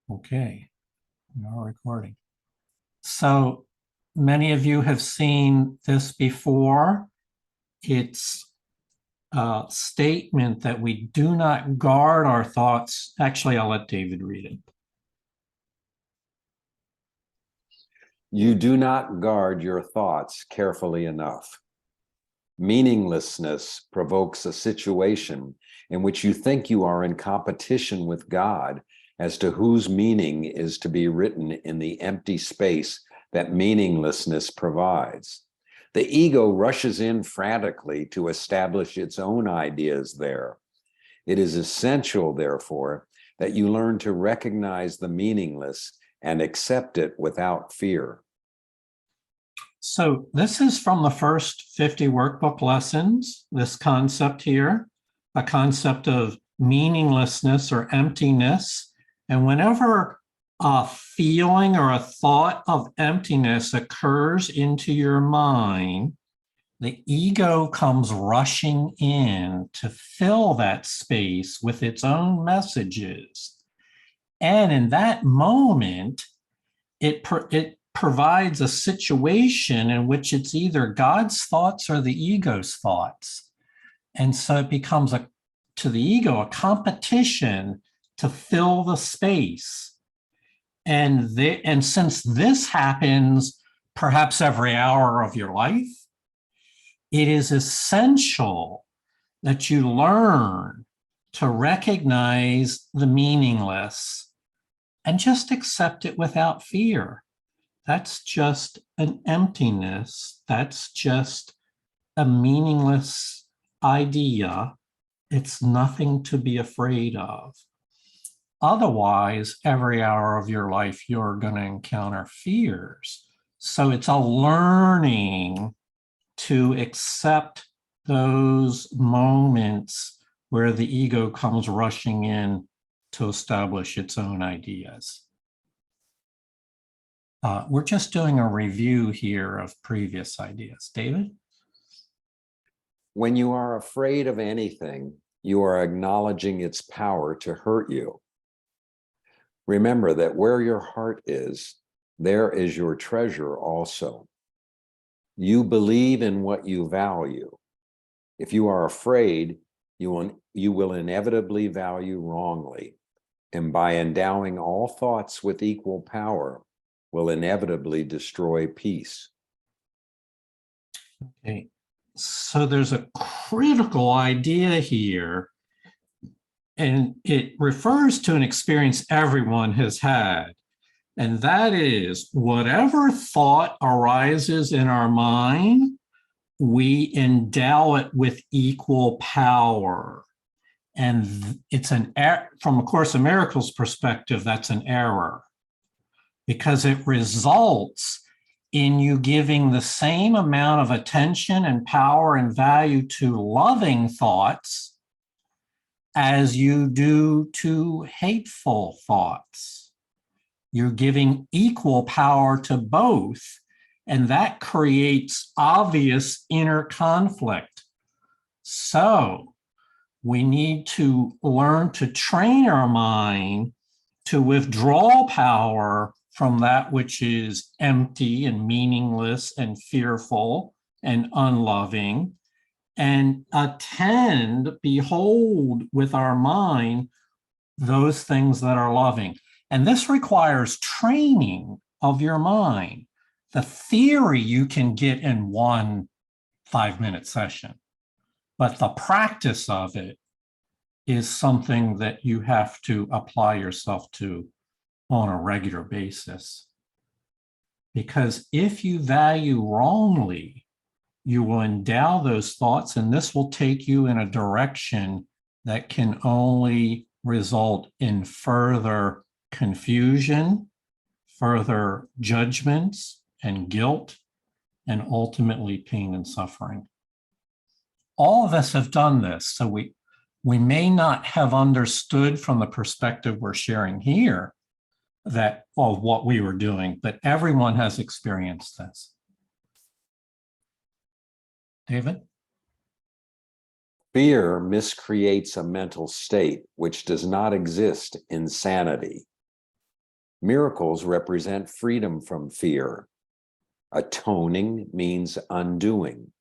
Okay, we are recording. So many of you have seen this before. It's a statement that we do not guard our thoughts. Actually, I'll let David read it. You do not guard your thoughts carefully enough. Meaninglessness provokes a situation in which you think you are in competition with God as to whose meaning is to be written in the empty space that meaninglessness provides. The ego rushes in frantically to establish its own ideas there. It is essential, therefore, that you learn to recognize the meaningless and accept it without fear. So this is from the first 50 workbook lessons, this concept here, a concept of meaninglessness or emptiness. And whenever a feeling or a thought of emptiness occurs into your mind, the ego comes rushing in to fill that space with its own messages. And in that moment, it provides a situation in which it's either God's thoughts or the ego's thoughts. And so it becomes to the ego, a competition to fill the space. And since this happens perhaps every hour of your life, it is essential that you learn to recognize the meaningless and just accept it without fear. That's just an emptiness. That's just a meaningless idea. It's nothing to be afraid of. Otherwise, every hour of your life, you're going to encounter fears. So it's a learning to accept those moments where the ego comes rushing in to establish its own ideas. We're just doing a review here of previous ideas. David? When you are afraid of anything, you are acknowledging its power to hurt you. Remember that where your heart is, there is your treasure also. You believe in what you value. If you are afraid, you will inevitably value wrongly, and by endowing all thoughts with equal power, will inevitably destroy peace. Okay, so there's a critical idea here, and it refers to an experience everyone has had. And that is, whatever thought arises in our mind, we endow it with equal power. And it's from A Course in Miracles perspective, that's an error, because it results in you giving the same amount of attention and power and value to loving thoughts as you do to hateful thoughts. You're giving equal power to both, and that creates obvious inner conflict. So we need to learn to train our mind to withdraw power from that which is empty and meaningless and fearful and unloving, and behold with our mind those things that are loving. And this requires training of your mind. The theory you can get in one 5-minute session, but the practice of it is something that you have to apply yourself to on a regular basis. Because if you value wrongly, you will endow those thoughts, and this will take you in a direction that can only result in further confusion, further judgments and guilt, and ultimately pain and suffering. All of us have done this, so we may not have understood from the perspective we're sharing here that of what we were doing, but everyone has experienced this. David? Fear miscreates a mental state which does not exist in sanity. Miracles represent freedom from fear. Atoning means undoing.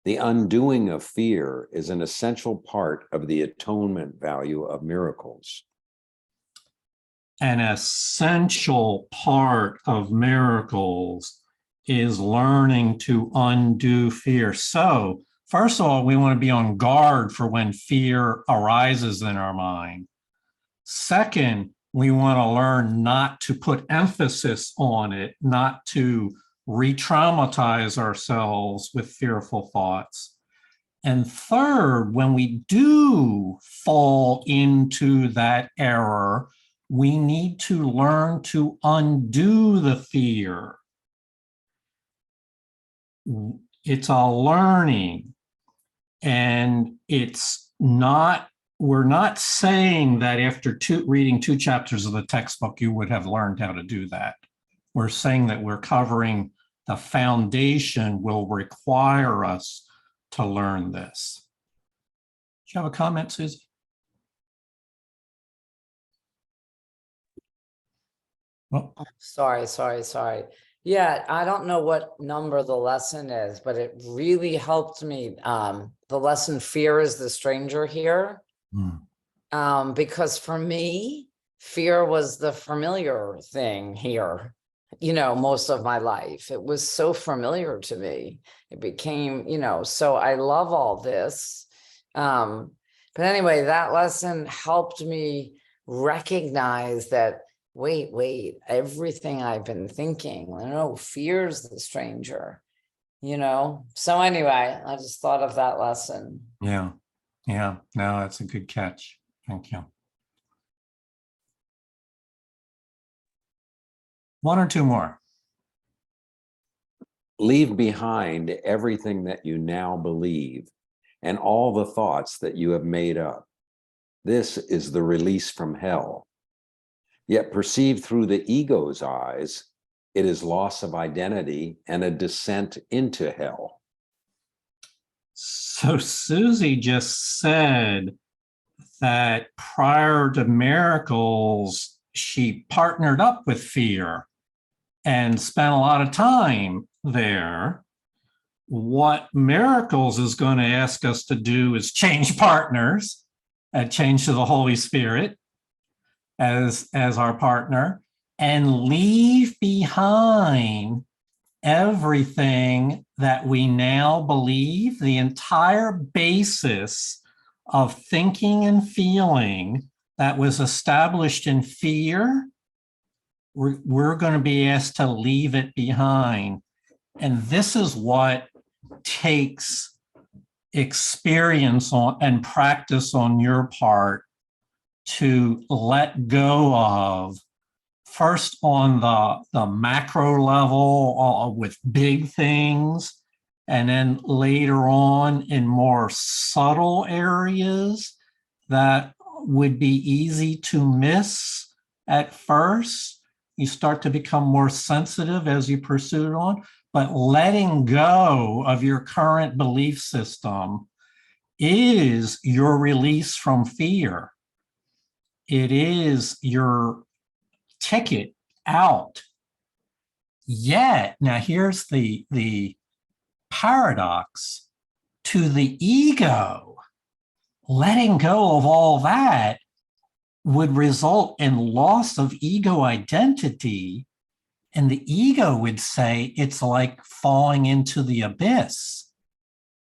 The undoing of fear is an essential part of the atonement value of miracles. An essential part of miracles is learning to undo fear. So, first of all, we want to be on guard for when fear arises in our mind. Second, we want to learn not to put emphasis on it, not to re-traumatize ourselves with fearful thoughts. And third, when we do fall into that error, we need to learn to undo the fear. It's a learning, and it's not, we're not saying that after reading 2 chapters of the textbook, you would have learned how to do that. We're saying that we're covering the foundation will require us to learn this. Do you have a comment, Susie? Well, Sorry. Yeah, I don't know what number the lesson is, but it really helped me. The lesson fear is the stranger here. Because for me, fear was the familiar thing here, most of my life. It was so familiar to me. It became, so I love all this. But anyway, that lesson helped me recognize that, wait, everything I've been thinking, fear's the stranger, So anyway, I just thought of that lesson. Yeah, no, that's a good catch. Thank you. 1 or 2 more. Leave behind everything that you now believe and all the thoughts that you have made up. This is the release from hell. Yet perceived through the ego's eyes, it is loss of identity and a descent into hell. So Susie just said that prior to miracles, she partnered up with fear and spent a lot of time there. What miracles is going to ask us to do is change partners and change to the Holy Spirit as our partner and leave behind everything that we now believe, the entire basis of thinking and feeling that was established in fear. We're going to be asked to leave it behind. And this is what takes experience on and practice on your part to let go of, first on the macro level with big things, and then later on in more subtle areas that would be easy to miss at first. You start to become more sensitive as you pursue it on, but letting go of your current belief system is your release from fear. It is your ticket out. Yet, now here's the paradox. To the ego, letting go of all that would result in loss of ego identity. And the ego would say it's like falling into the abyss.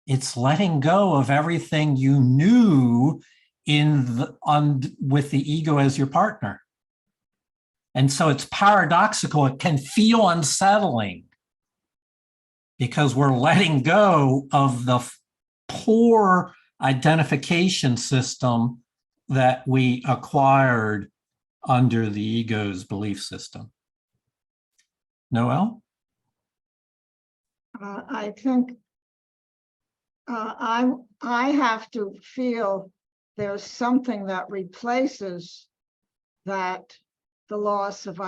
It's letting go of everything you knew with the ego as your partner. And so it's paradoxical. It can feel unsettling because we're letting go of the poor identification system that we acquired under the ego's belief system. Noelle? I think I have to feel there's something that replaces that, the loss of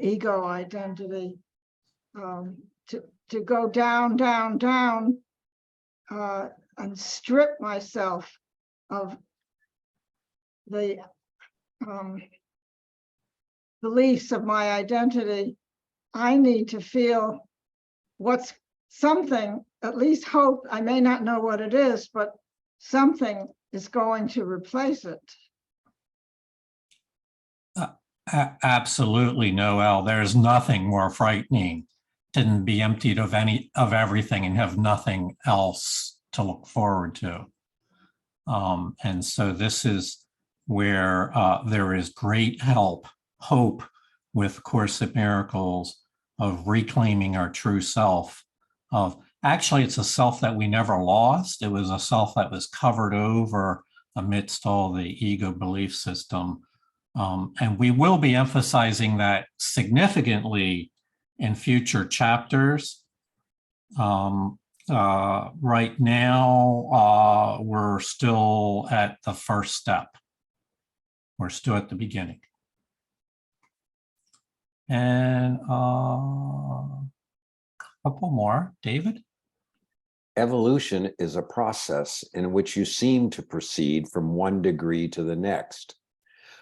ego identity, to go down, and strip myself of the beliefs of my identity, I need to feel what's something, at least hope, I may not know what it is, but something is going to replace it. Absolutely, Noel. There's nothing more frightening than be emptied of everything and have nothing else to look forward to. And so this is where there is great hope with Course in Miracles of reclaiming our true self. Actually, it's a self that we never lost. It was a self that was covered over amidst all the ego belief system. And we will be emphasizing that significantly in future chapters. Right now, we're still at the first step. We're still at the beginning. And a couple more. David? Evolution is a process in which you seem to proceed from one degree to the next.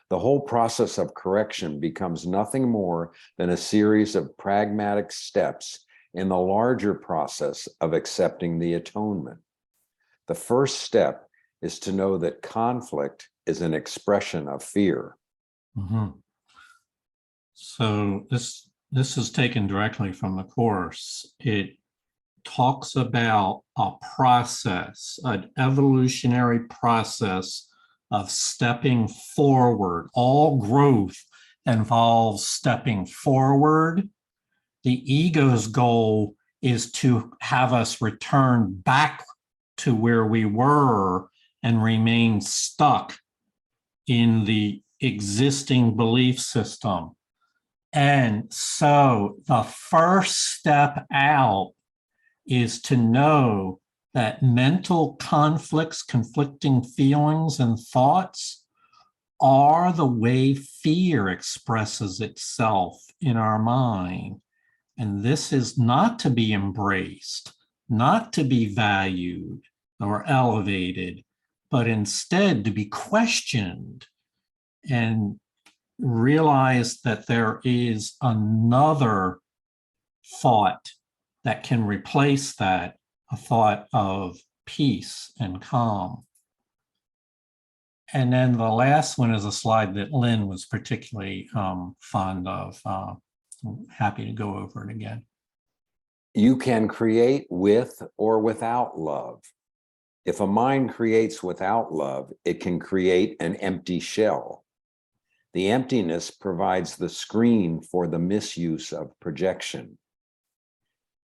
The whole process of correction becomes nothing more than a series of pragmatic steps in the larger process of accepting the atonement. The first step is to know that conflict is an expression of fear. Mm-hmm. So this is taken directly from the Course. It talks about a process, an evolutionary process of stepping forward. All growth involves stepping forward. The ego's goal is to have us return back to where we were and remain stuck in the existing belief system. And so the first step out is to know that mental conflicts, conflicting feelings and thoughts are the way fear expresses itself in our mind. And this is not to be embraced, not to be valued or elevated, but instead to be questioned and realize that there is another thought that can replace that, a thought of peace and calm. And then the last one is a slide that Lynn was particularly fond of. I'm happy to go over it again. You can create with or without love. If a mind creates without love, it can create an empty shell. The emptiness provides the screen for the misuse of projection.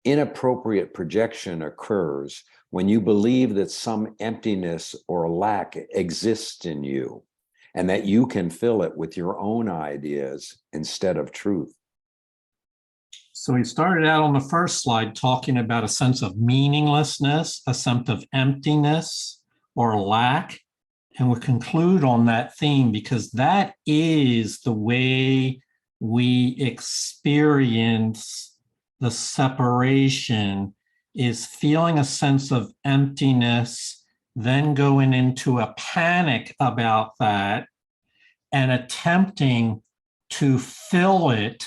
Inappropriate projection occurs when you believe that some emptiness or lack exists in you and that you can fill it with your own ideas instead of truth. So we started out on the first slide talking about a sense of meaninglessness, a sense of emptiness or lack. And we'll conclude on that theme because that is the way we experience the separation, is feeling a sense of emptiness, then going into a panic about that and attempting to fill it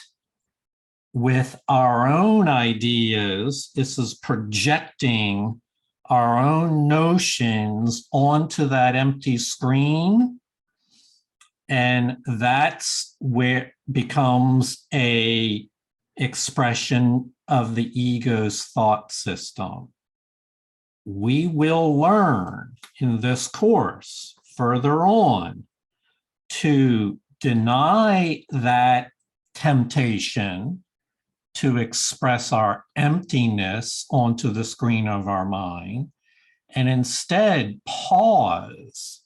with our own ideas. This is projecting our own notions onto that empty screen. And that's where it becomes a expression of the ego's thought system. We will learn in this course further on to deny that temptation to express our emptiness onto the screen of our mind, and instead pause,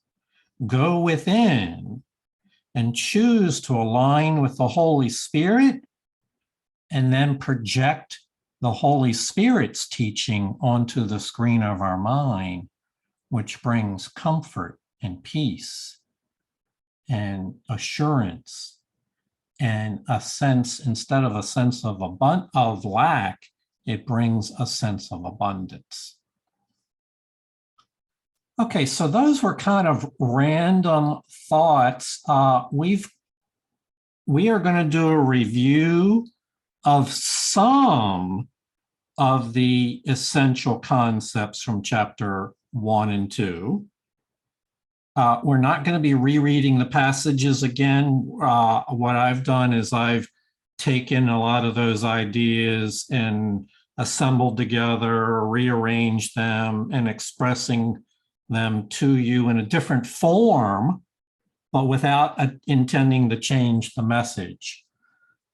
go within, and choose to align with the Holy Spirit, and then project the Holy Spirit's teaching onto the screen of our mind, which brings comfort and peace and assurance and a sense, instead of a sense of lack, it brings a sense of abundance. Okay, so those were kind of random thoughts. We've we are going to do a review of some of the essential concepts from chapter 1 and 2. We're not going to be rereading the passages again. What I've done is I've taken a lot of those ideas and assembled together, rearranged them, and expressing them to you in a different form, but without intending to change the message.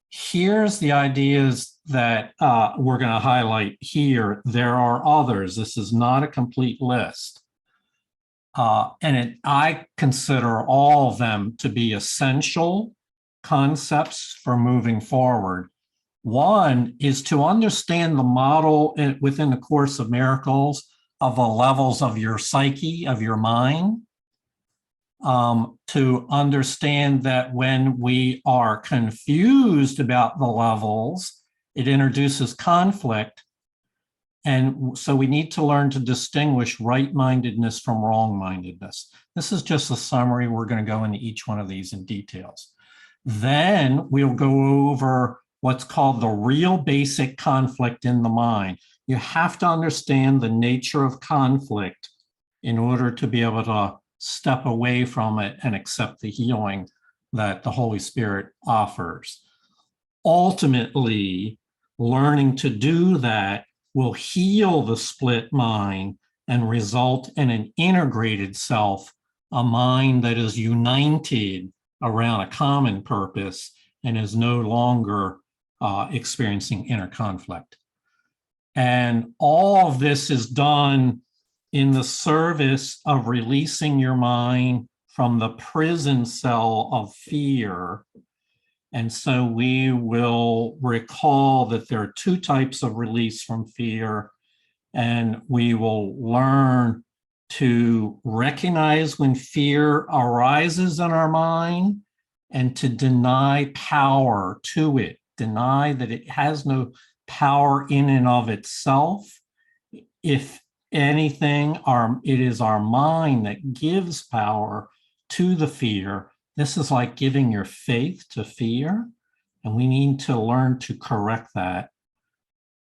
Here's the ideas that we're going to highlight here. There are others. This is not a complete list. I consider all of them to be essential concepts for moving forward. One is to understand the model within the Course of Miracles of the levels of your psyche, of your mind. To understand that when we are confused about the levels, it introduces conflict. And so we need to learn to distinguish right-mindedness from wrong-mindedness. This is just a summary. We're going to go into each one of these in details. Then we'll go over what's called the real basic conflict in the mind. You have to understand the nature of conflict in order to be able to step away from it and accept the healing that the Holy Spirit offers. Ultimately, learning to do that will heal the split mind and result in an integrated self, a mind that is united around a common purpose and is no longer experiencing inner conflict. And all of this is done in the service of releasing your mind from the prison cell of fear. And so we will recall that there are two types of release from fear, and we will learn to recognize when fear arises in our mind and to deny power to it, deny that it has no power in and of itself. If anything, it is our mind that gives power to the fear. This is like giving your faith to fear, and we need to learn to correct that.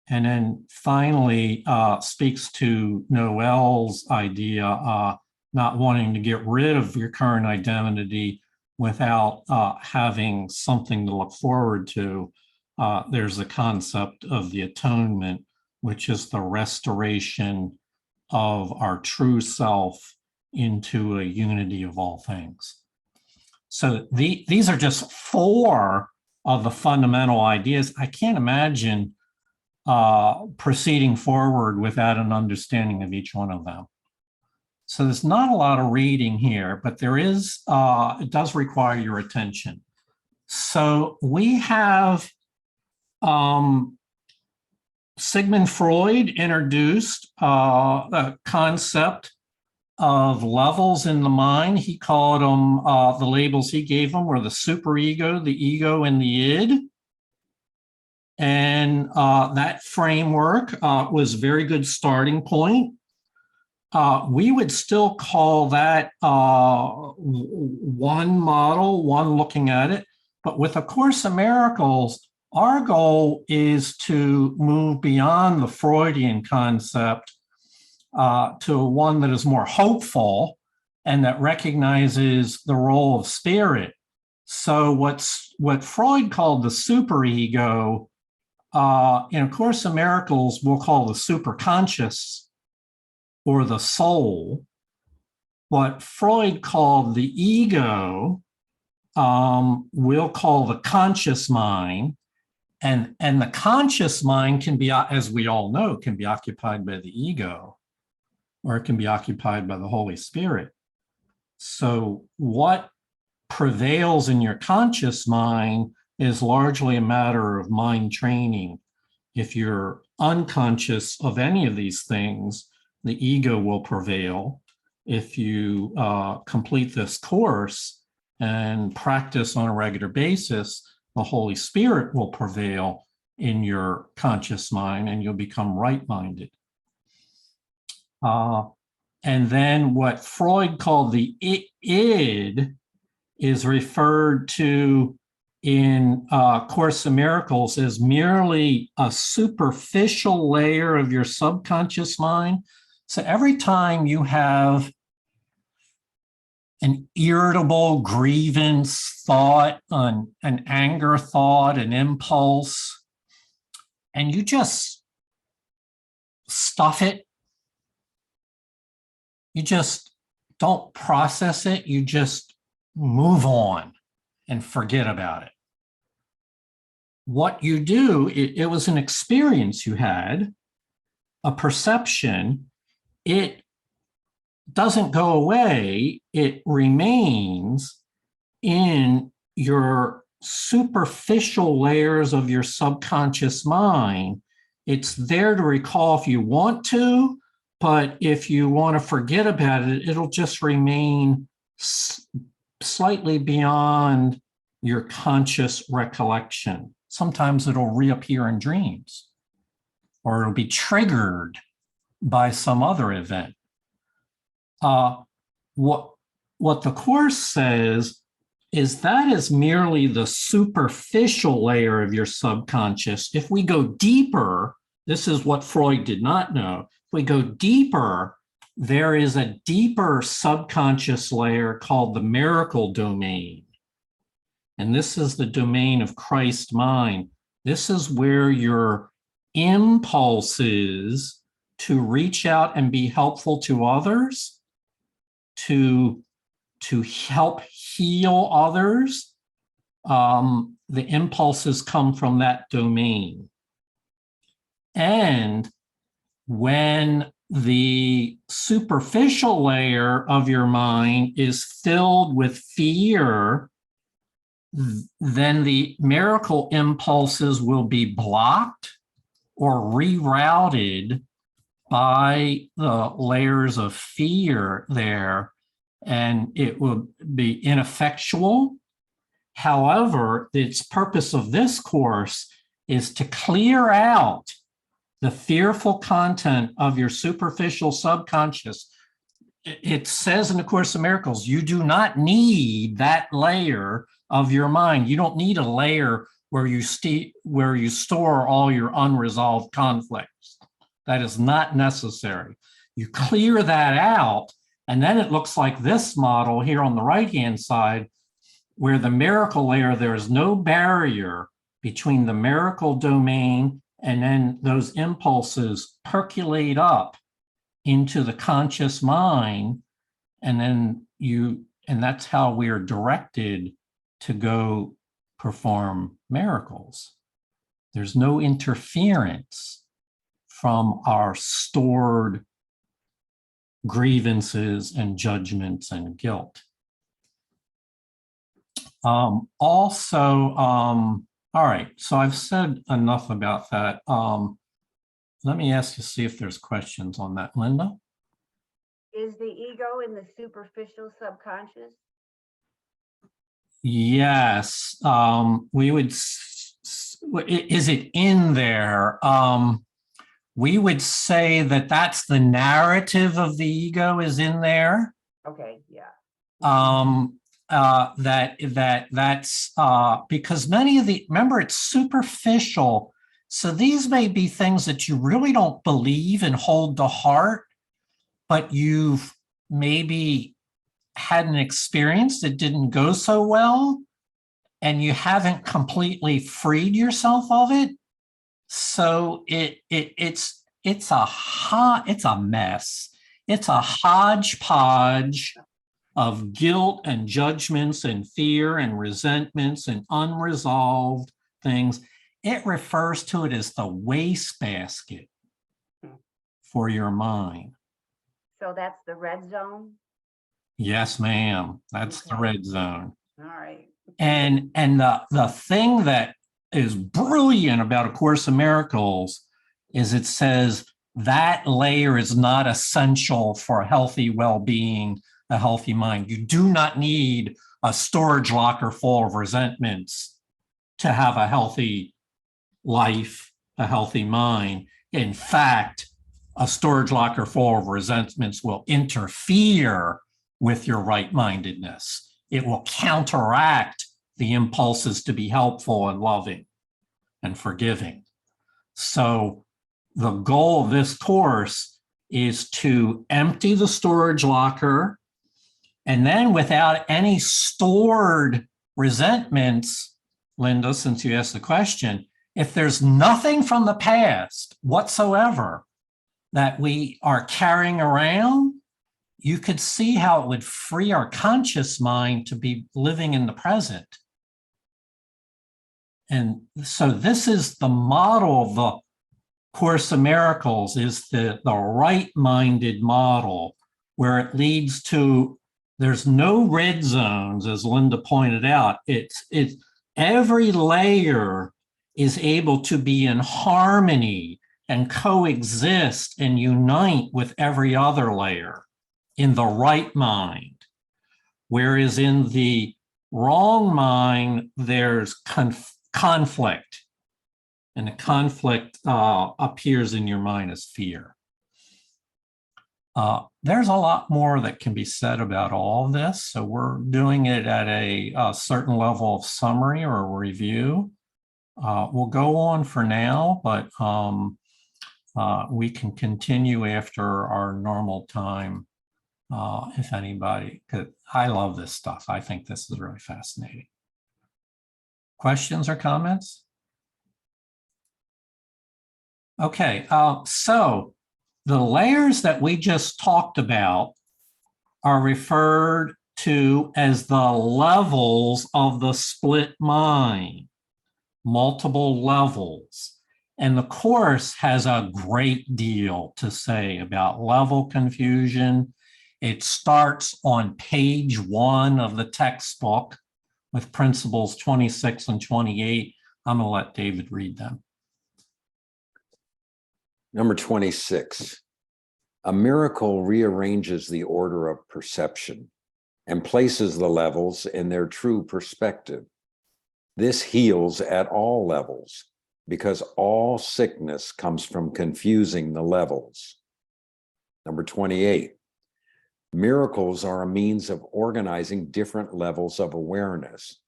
And then finally, speaks to Noel's idea, not wanting to get rid of your current identity without having something to look forward to. There's the concept of the atonement, which is the restoration of our true self into a unity of all things. So these are just four of the fundamental ideas. I can't imagine proceeding forward without an understanding of each one of them. So there's not a lot of reading here, but there is, it does require your attention. So we have Sigmund Freud introduced a concept of levels in the mind. He called them, the labels he gave them were the superego, the ego, and the id. And that framework was a very good starting point. We would still call that one model, one looking at it. But with A Course in Miracles, our goal is to move beyond the Freudian concept to one that is more hopeful and that recognizes the role of spirit. So what Freud called the superego, in A Course in Miracles, we'll call the superconscious or the soul. What Freud called the ego, we'll call the conscious mind. And the conscious mind can be, as we all know, can be occupied by the ego, or it can be occupied by the Holy Spirit. So what prevails in your conscious mind is largely a matter of mind training. If you're unconscious of any of these things, the ego will prevail. If you complete this course and practice on a regular basis, the Holy Spirit will prevail in your conscious mind and you'll become right-minded. And then what Freud called the id is referred to in Course in Miracles is merely a superficial layer of your subconscious mind. So every time you have an irritable grievance thought, an anger thought, an impulse, and you just stuff it, you just don't process it, you just move on and forget about it. What you do, it was an experience you had, a perception, it doesn't go away, it remains in your superficial layers of your subconscious mind. It's there to recall if you want to, but if you want to forget about it, it'll just remain slightly beyond your conscious recollection. Sometimes it'll reappear in dreams, or it'll be triggered by some other event. What the Course says is that is merely the superficial layer of your subconscious. If we go deeper, this is what Freud did not know. If we go deeper, there is a deeper subconscious layer called the miracle domain. And this is the domain of Christ mind. This is where your impulses to reach out and be helpful to others, to help heal others, the impulses come from that domain. And when the superficial layer of your mind is filled with fear, then the miracle impulses will be blocked or rerouted by the layers of fear there, and it will be ineffectual. However, its purpose of this course is to clear out the fearful content of your superficial subconscious. It says in the Course in Miracles, you do not need that layer of your mind. You don't need a layer where you store all your unresolved conflicts. That is not necessary. You clear that out, and then it looks like this model here on the right-hand side, where the miracle layer, there is no barrier between the miracle domain and then those impulses percolate up into the conscious mind, and then and that's how we are directed to go perform miracles. There's no interference from our stored grievances and judgments and guilt. All right, so I've said enough about that. Let me ask you, see if there's questions on that. Linda? Is the ego in the superficial subconscious? Yes, we would, is it in there? We would say that that's the narrative of the ego is in there. Okay, yeah. That's because many of the, remember, it's superficial. So these may be things that you really don't believe and hold to heart, but you've maybe had an experience that didn't go so well, and you haven't completely freed yourself of it. So it's a mess. It's a hodgepodge of guilt and judgments and fear and resentments and unresolved things. It refers to it as the wastebasket for your mind. So that's the red zone? Yes, ma'am. That's the Okay. red zone. All right. And the thing that is brilliant about A Course in Miracles is it says that layer is not essential for a healthy well-being, a healthy mind. You do not need a storage locker full of resentments to have a healthy life, a healthy mind. In fact, a storage locker full of resentments will interfere with your right-mindedness. It will counteract the impulse is to be helpful and loving and forgiving. So the goal of this course is to empty the storage locker, and then without any stored resentments, Linda, since you asked the question, if there's nothing from the past whatsoever that we are carrying around, you could see how it would free our conscious mind to be living in the present. And so this is the model of the Course in Miracles, is the right-minded model, where it leads to, there's no red zones, as Linda pointed out. It's every layer is able to be in harmony and coexist and unite with every other layer in the right mind. Whereas in the wrong mind, there's conflict. And the conflict appears in your mind as fear. There's a lot more that can be said about all of this. So we're doing it at a certain level of summary or review. We'll go on for now, but we can continue after our normal time if anybody, because I love this stuff. I think this is really fascinating. Questions or comments? Okay, so the layers that we just talked about are referred to as the levels of the split mind, multiple levels. And the Course has a great deal to say about level confusion. It starts on page 1 of the textbook with principles 26 and 28. I'm going to let David read them. Number 26, a miracle rearranges the order of perception and places the levels in their true perspective. This heals at all levels because all sickness comes from confusing the levels. Number 28, miracles are a means of organizing different levels of awareness.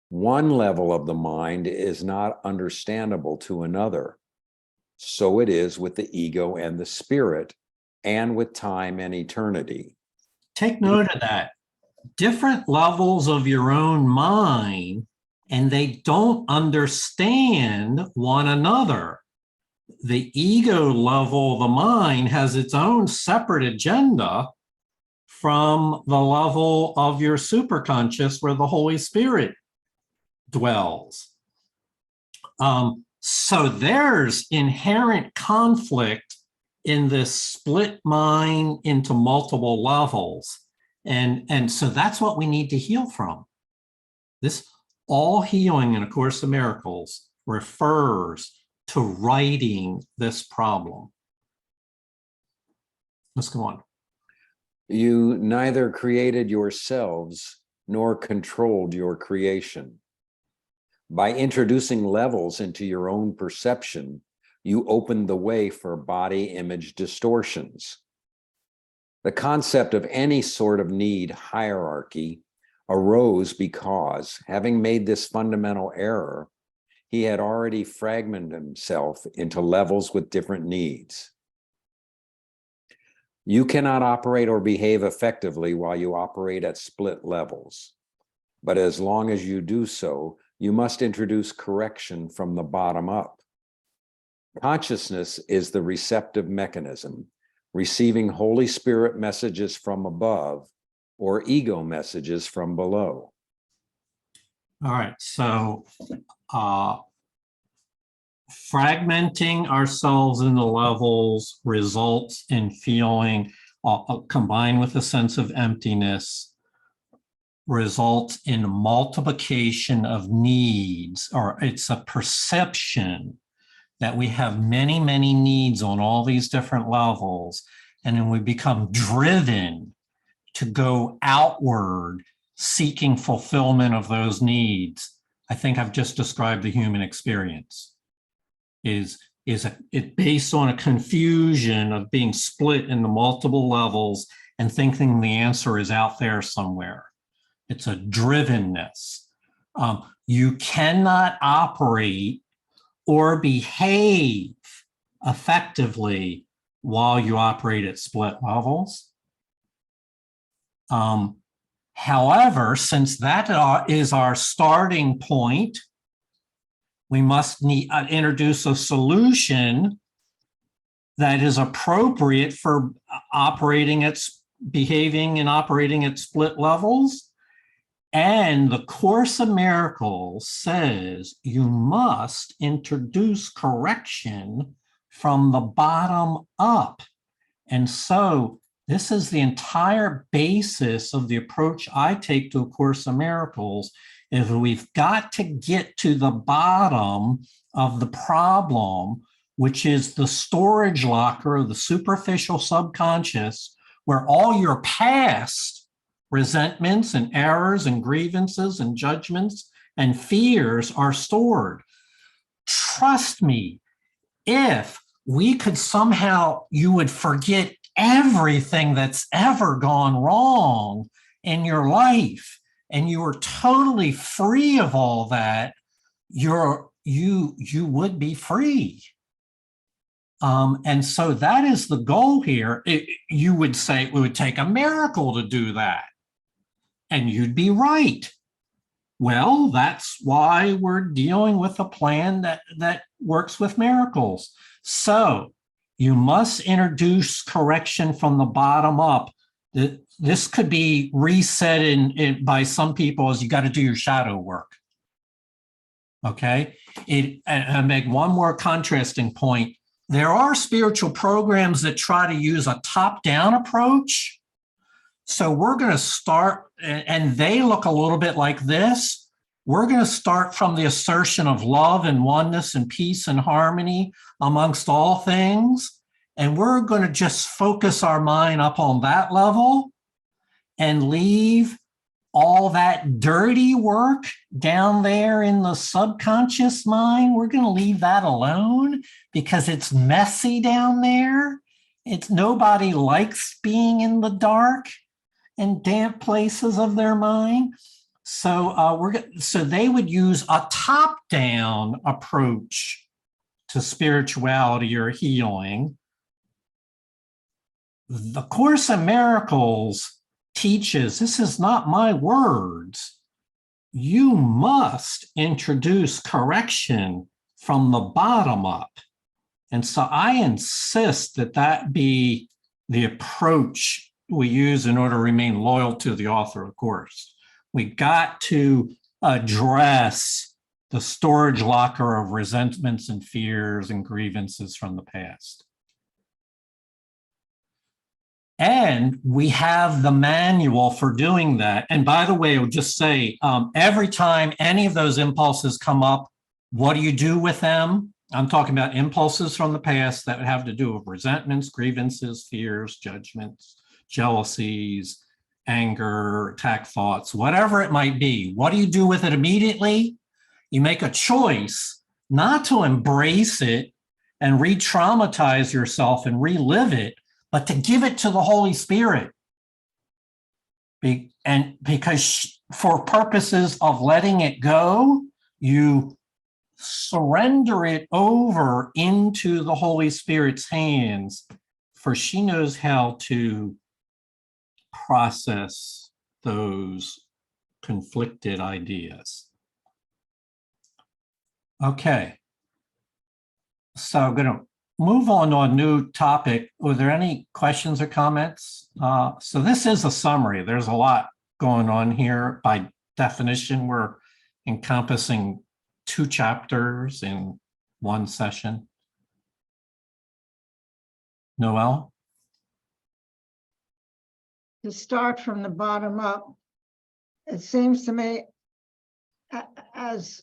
One level of the mind is not understandable to another. So it is with the ego and the spirit, and with time and eternity. Take note of that. Different levels of your own mind, and they don't understand one another. The ego level of the mind has its own separate agenda from the level of your superconscious where the Holy Spirit dwells. So there's inherent conflict in this split mind into multiple levels. And so that's what we need to heal from. This all healing in A Course in Miracles refers to righting this problem. Let's go on. You neither created yourselves nor controlled your creation. By introducing levels into your own perception, you opened the way for body image distortions. The concept of any sort of need hierarchy arose because, having made this fundamental error, he had already fragmented himself into levels with different needs. You cannot operate or behave effectively while you operate at split levels. But as long as you do so, you must introduce correction from the bottom up. Consciousness is the receptive mechanism, receiving Holy Spirit messages from above or ego messages from below. All right, so fragmenting ourselves into levels results in feeling, combined with a sense of emptiness, results in multiplication of needs, or it's a perception that we have many, many needs on all these different levels, and then we become driven to go outward seeking fulfillment of those needs. I think I've just described the human experience. It's based on a confusion of being split into multiple levels and thinking the answer is out there somewhere. It's a drivenness. You cannot operate or behave effectively while you operate at split levels. However, since that is our starting point, we must introduce a solution that is appropriate for behaving and operating at split levels. And the Course of Miracles says you must introduce correction from the bottom up. And so this is the entire basis of the approach I take to A Course of Miracles, is we've got to get to the bottom of the problem, which is the storage locker of the superficial subconscious, where all your past resentments and errors and grievances and judgments and fears are stored. Trust me, if we could somehow, you would forget everything that's ever gone wrong in your life, and you were totally free of all that, you would be free. And so that is the goal here. You would say it would take a miracle to do that. And you'd be right. Well, that's why we're dealing with a plan that works with miracles. So you must introduce correction from the bottom up. This could be reset by some people as you got to do your shadow work. Okay. And I make one more contrasting point. There are spiritual programs that try to use a top-down approach. So we're going to start, and they look a little bit like this. We're going to start from the assertion of love and oneness and peace and harmony amongst all things. And we're going to just focus our mind up on that level and leave all that dirty work down there in the subconscious mind. We're going to leave that alone because it's messy down there. Nobody likes being in the dark and damp places of their mind. So so they would use a top-down approach to spirituality or healing. The Course in Miracles teaches, this is not my words, you must introduce correction from the bottom up. And so I insist that that be the approach we use in order to remain loyal to the author of the course. We got to address the storage locker of resentments and fears and grievances from the past. And we have the manual for doing that. And by the way, I'll just say, every time any of those impulses come up, what do you do with them? I'm talking about impulses from the past that have to do with resentments, grievances, fears, judgments, jealousies, anger, attack thoughts, whatever it might be. What do you do with it immediately? You make a choice not to embrace it and re-traumatize yourself and relive it, but to give it to the Holy Spirit. And because for purposes of letting it go, you surrender it over into the Holy Spirit's hands, for she knows how to process those conflicted ideas. Okay. So I'm going to move on to a new topic. Were there any questions or comments? So this is a summary. There's a lot going on here. By definition, we're encompassing 2 chapters in one session. Noelle? To start from the bottom up, it seems to me as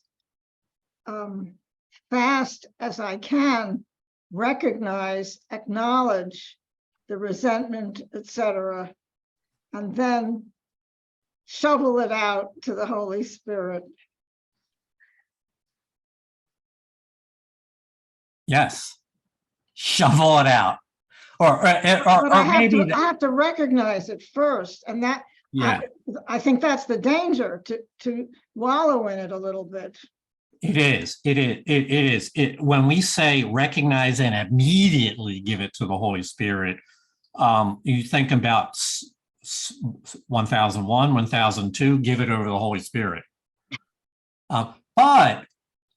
fast as I can recognize, acknowledge the resentment, etc., and then shovel it out to the Holy Spirit. Yes, shovel it out. Or But I maybe have to recognize it first, and that Yeah, I think that's the danger, to wallow in it a little bit. it is. It is. When we say recognize and immediately give it to the Holy Spirit, you think about 1001, 1002, give it over to the Holy Spirit. But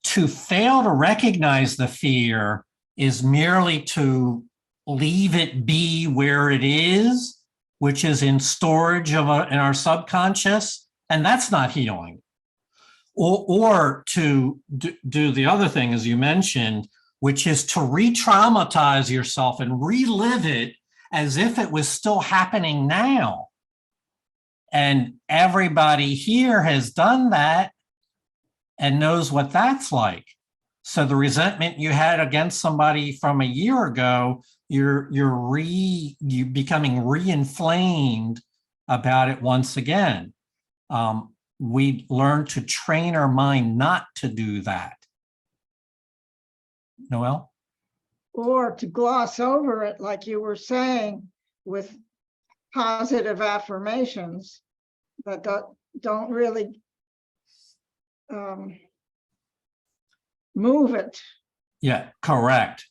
to fail to recognize the fear is merely to leave it be where it is, which is in storage in our subconscious, and that's not healing. Or to do the other thing, as you mentioned, which is to re-traumatize yourself and relive it as if it was still happening now. And everybody here has done that and knows what that's like. So the resentment you had against somebody from a year ago, you're becoming re-inflamed about it once again. We learn to train our mind not to do that. Noel? Or to gloss over it, like you were saying, with positive affirmations that don't really move it. Yeah, correct.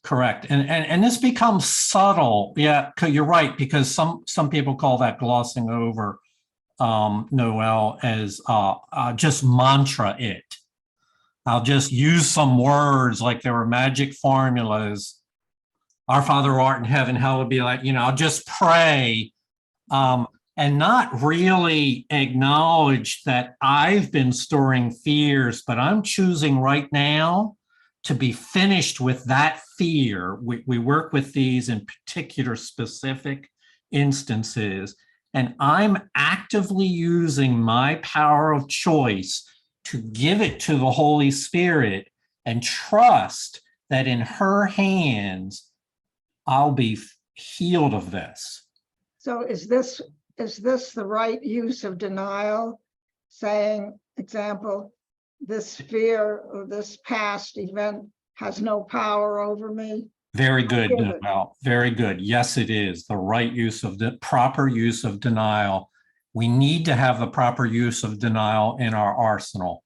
And this becomes subtle. Yeah, you're right, because some people call that glossing over, Noel, as just mantra it. I'll just use some words like there were magic formulas. Our Father who art in heaven, hallowed be like, I'll just pray and not really acknowledge that I've been storing fears, but I'm choosing right now to be finished with that fear. We work with these in particular specific instances, and I'm actively using my power of choice to give it to the Holy Spirit and trust that in her hands, I'll be healed of this. So is this the right use of denial? Saying, example, this fear or this past event has no power over me. Very good, Noel. Very good. Yes, it is the right use of the proper use of denial. We need to have the proper use of denial in our arsenal,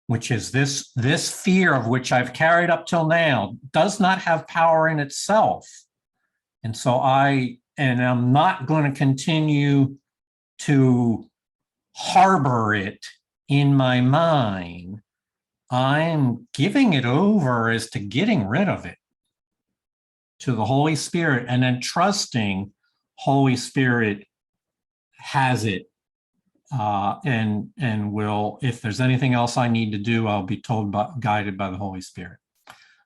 which is this fear of which I've carried up till now does not have power in itself. And so I'm not going to continue to harbor it in my mind. I'm giving it over as to getting rid of it to the Holy Spirit, and then trusting Holy Spirit has it, and will, if there's anything else I need to do, I'll be guided by the Holy Spirit.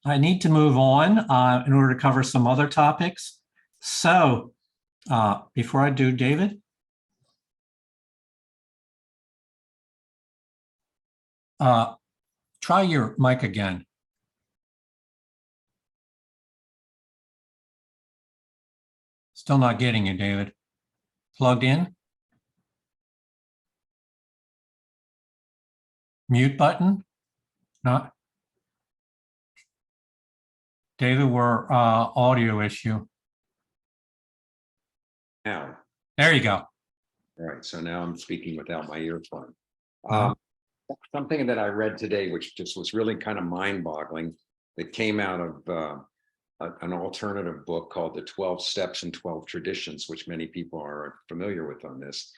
I need to move on in order to cover some other topics. So before I do, David? Try your mic again. Still not getting you, David. Plugged in? Mute button? Not? David, we're audio issue. Now, There you go. all right, so now I'm speaking without my earphone. Uh-huh. Something that I read today, which just was really kind of mind-boggling, that came out of an alternative book called The 12 Steps and 12 Traditions, which many people are familiar with on this.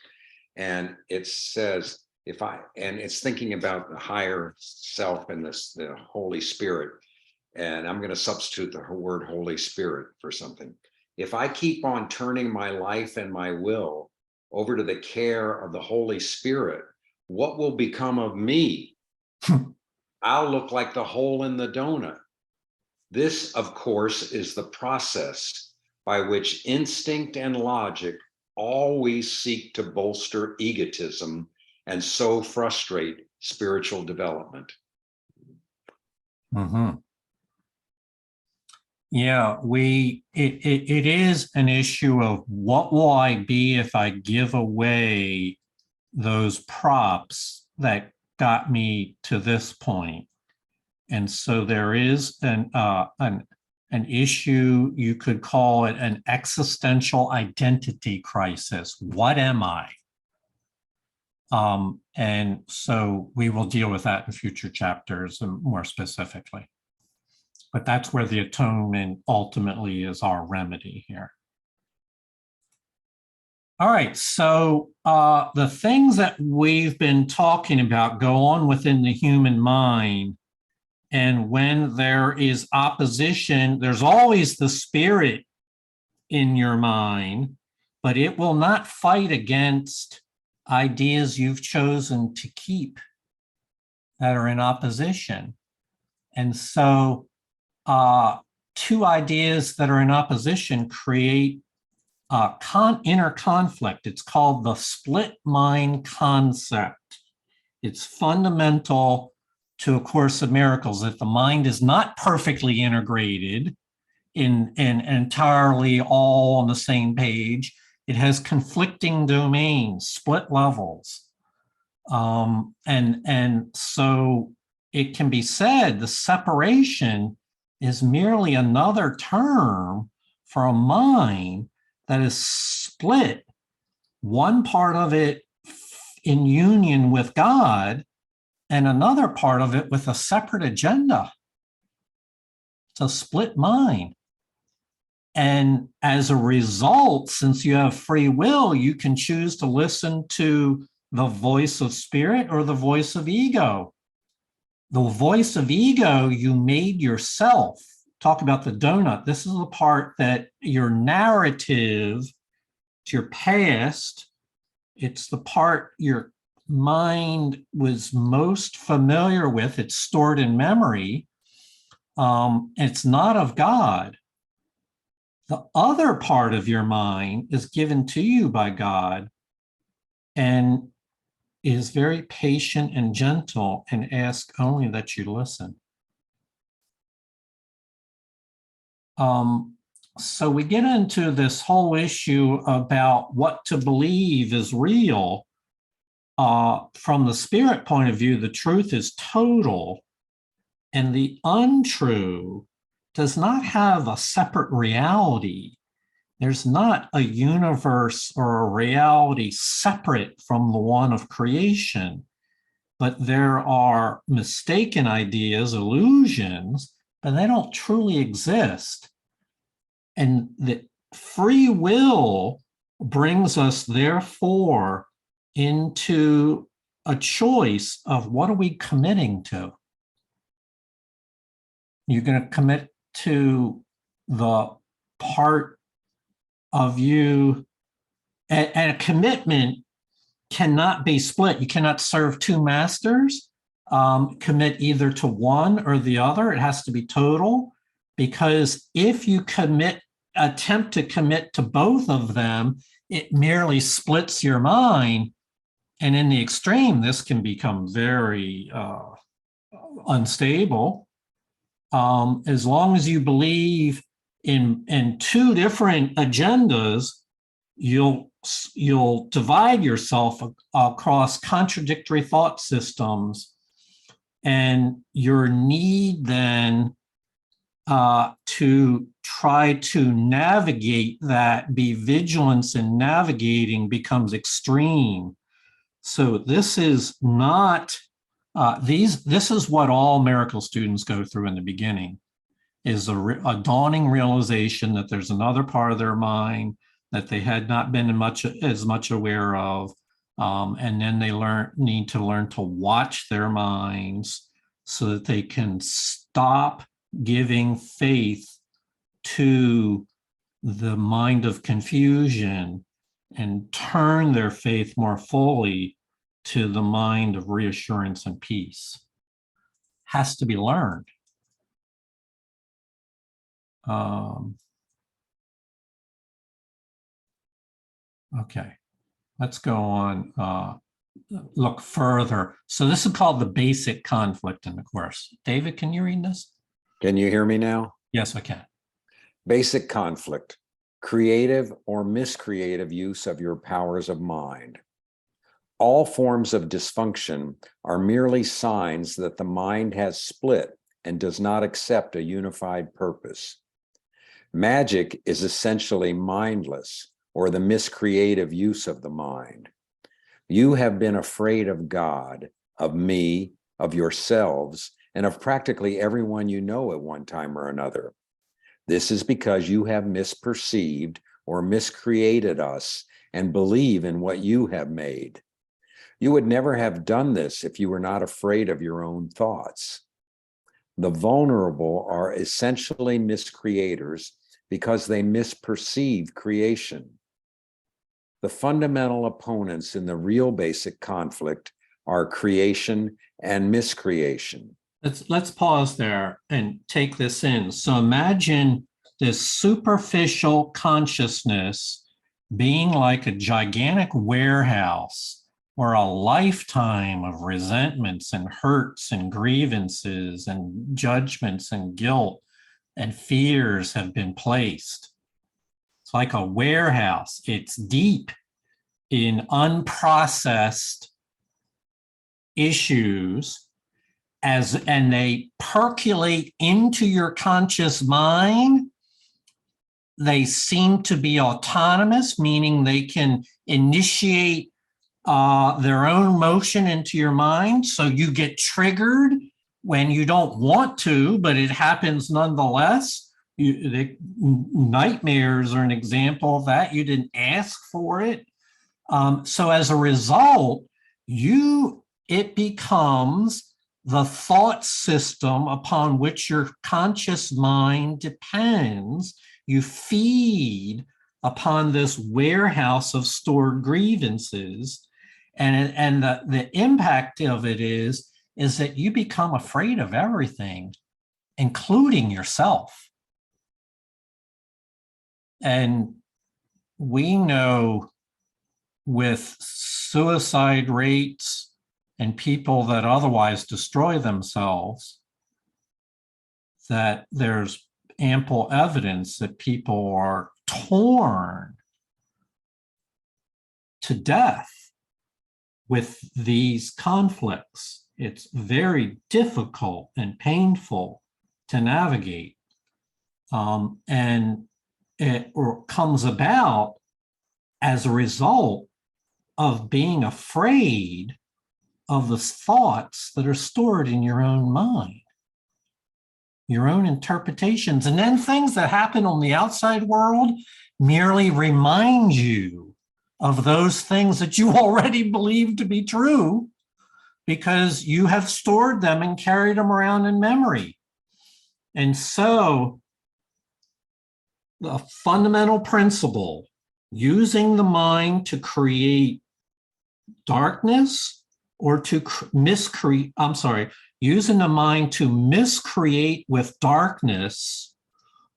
And it says, and it's thinking about the higher self and the Holy Spirit. And I'm going to substitute the word Holy Spirit for something. If I keep on turning my life and my will over to the care of the Holy Spirit, what will become of me? I'll look like the hole in the donut. This, of course, is the process by which instinct and logic always seek to bolster egotism and so frustrate spiritual development. Mm-hmm. Yeah, it is an issue of what will I be if I give away those props that got me to this point. And so there is an issue, you could call it an existential identity crisis. What am I? And so we will deal with that in future chapters and more specifically. But that's where the atonement ultimately is our remedy here. All right, so the things that we've been talking about go on within the human mind. And when there is opposition, there's always the spirit in your mind, but it will not fight against ideas you've chosen to keep that are in opposition. And so two ideas that are in opposition create inner conflict. It's called the split mind concept. It's fundamental to A Course of Miracles, that the mind is not perfectly integrated in entirely all on the same page. It has conflicting domains, split levels. And so it can be said the separation is merely another term for a mind that is split, one part of it in union with God and another part of it with a separate agenda. It's a split mind. And as a result, since you have free will, you can choose to listen to the voice of spirit or the voice of ego. The voice of ego you made yourself. Talk about the donut. This is the part that your narrative, it's your past. It's the part your mind was most familiar with. It's stored in memory. It's not of God. The other part of your mind is given to you by God and is very patient and gentle and asks only that you listen. So we get into this whole issue about what to believe is real. From the spirit point of view, the truth is total, and the untrue does not have a separate reality. There's not a universe or a reality separate from the one of creation, but there are mistaken ideas, illusions, but they don't truly exist. And the free will brings us, therefore, into a choice of what are we committing to? You're going to commit to the part of you, and a commitment cannot be split. You cannot serve two masters, commit either to one or the other. It has to be total, because if you attempt to commit to both of them, it merely splits your mind. And in the extreme, this can become very unstable. As long as you believe in two different agendas, you'll divide yourself across contradictory thought systems, and your need then to try to navigate that, be vigilant in navigating, becomes extreme. So this is not this is what all miracle students go through in the beginning, is a dawning realization that there's another part of their mind that they had not been as much aware of. And then they need to learn to watch their minds so that they can stop giving faith to the mind of confusion and turn their faith more fully to the mind of reassurance and peace. Has to be learned. Okay, let's go on, look further. So this is called the basic conflict in the Course. David, can you read this? Can you hear me now? Yes, I can. Basic conflict, creative or miscreative use of your powers of mind. All forms of dysfunction are merely signs that the mind has split and does not accept a unified purpose. Magic is essentially mindless, or the miscreative use of the mind. You have been afraid of God, of me, of yourselves, and of practically everyone you know at one time or another. This is because you have misperceived or miscreated us and believe in what you have made. You would never have done this if you were not afraid of your own thoughts. The vulnerable are essentially miscreators because they misperceive creation. The fundamental opponents in the real basic conflict are creation and miscreation. Let's pause there and take this in. So imagine this superficial consciousness being like a gigantic warehouse where a lifetime of resentments and hurts and grievances and judgments and guilt and fears have been placed. It's like a warehouse. It's deep in unprocessed issues and they percolate into your conscious mind. They seem to be autonomous, meaning they can initiate their own motion into your mind. So you get triggered when you don't want to, but it happens nonetheless. Nightmares are an example of that. You didn't ask for it. So as a result, it becomes the thought system upon which your conscious mind depends. You feed upon this warehouse of stored grievances. And the impact of it is that you become afraid of everything, including yourself. And we know with suicide rates and people that otherwise destroy themselves, that there's ample evidence that people are torn to death with these conflicts. It's very difficult and painful to navigate. And it comes about as a result of being afraid of the thoughts that are stored in your own mind, your own interpretations. And then things that happen on the outside world merely remind you of those things that you already believe to be true because you have stored them and carried them around in memory. And so the fundamental principle, using the mind to create darkness or to using the mind to miscreate with darkness,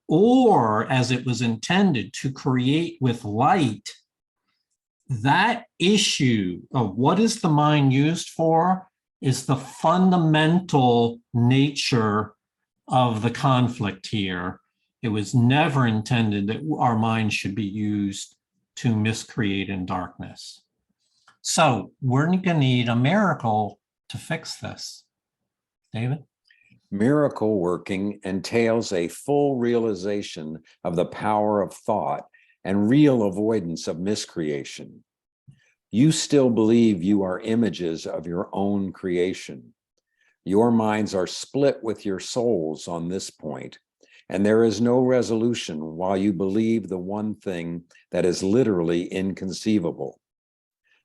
or as it was intended to create with light, that issue of what is the mind used for is the fundamental nature of the conflict here. It was never intended that our mind should be used to miscreate in darkness. So we're going to need a miracle to fix this. David? Miracle working entails a full realization of the power of thought and real avoidance of miscreation. You still believe you are images of your own creation. Your minds are split with your souls on this point, and there is no resolution while you believe the one thing that is literally inconceivable.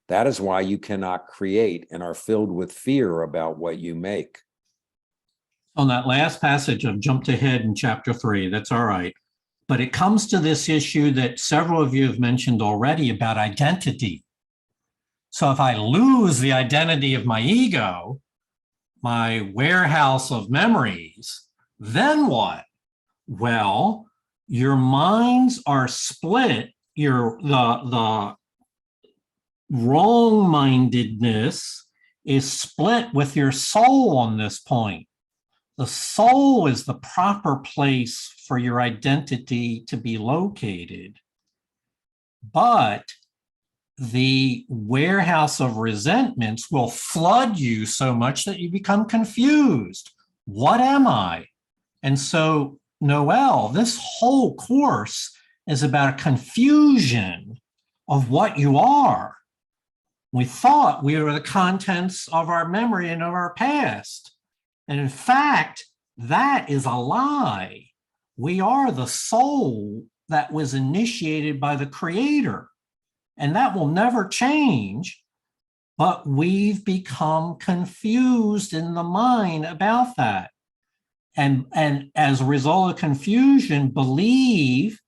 That is why you cannot create and are filled with fear about what you make. On that last passage, I've jumped ahead in chapter 3, that's all right. But it comes to this issue that several of you have mentioned already about identity. So if I lose the identity of my ego, my warehouse of memories, then what? Well, your minds are split. The wrong-mindedness is split with your soul on this point. The soul is the proper place for your identity to be located. But the warehouse of resentments will flood you so much that you become confused. What am I? And so, Noel, this whole course is about a confusion of what you are. We thought we were the contents of our memory and of our past. And in fact, that is a lie. We are the soul that was initiated by the Creator, and that will never change. But we've become confused in the mind about that. And as a result of confusion, believe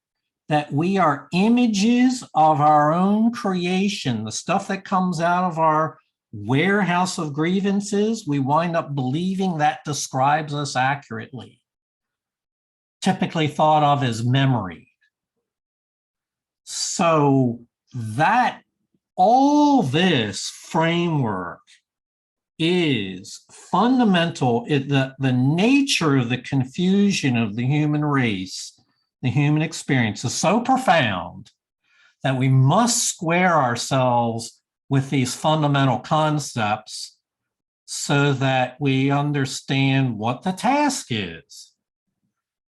that we are images of our own creation, the stuff that comes out of our warehouse of grievances. We wind up believing that describes us accurately, typically thought of as memory. So that all this framework is fundamental. The nature of the confusion of the human race, the human experience, is so profound that we must square ourselves with these fundamental concepts so that we understand what the task is.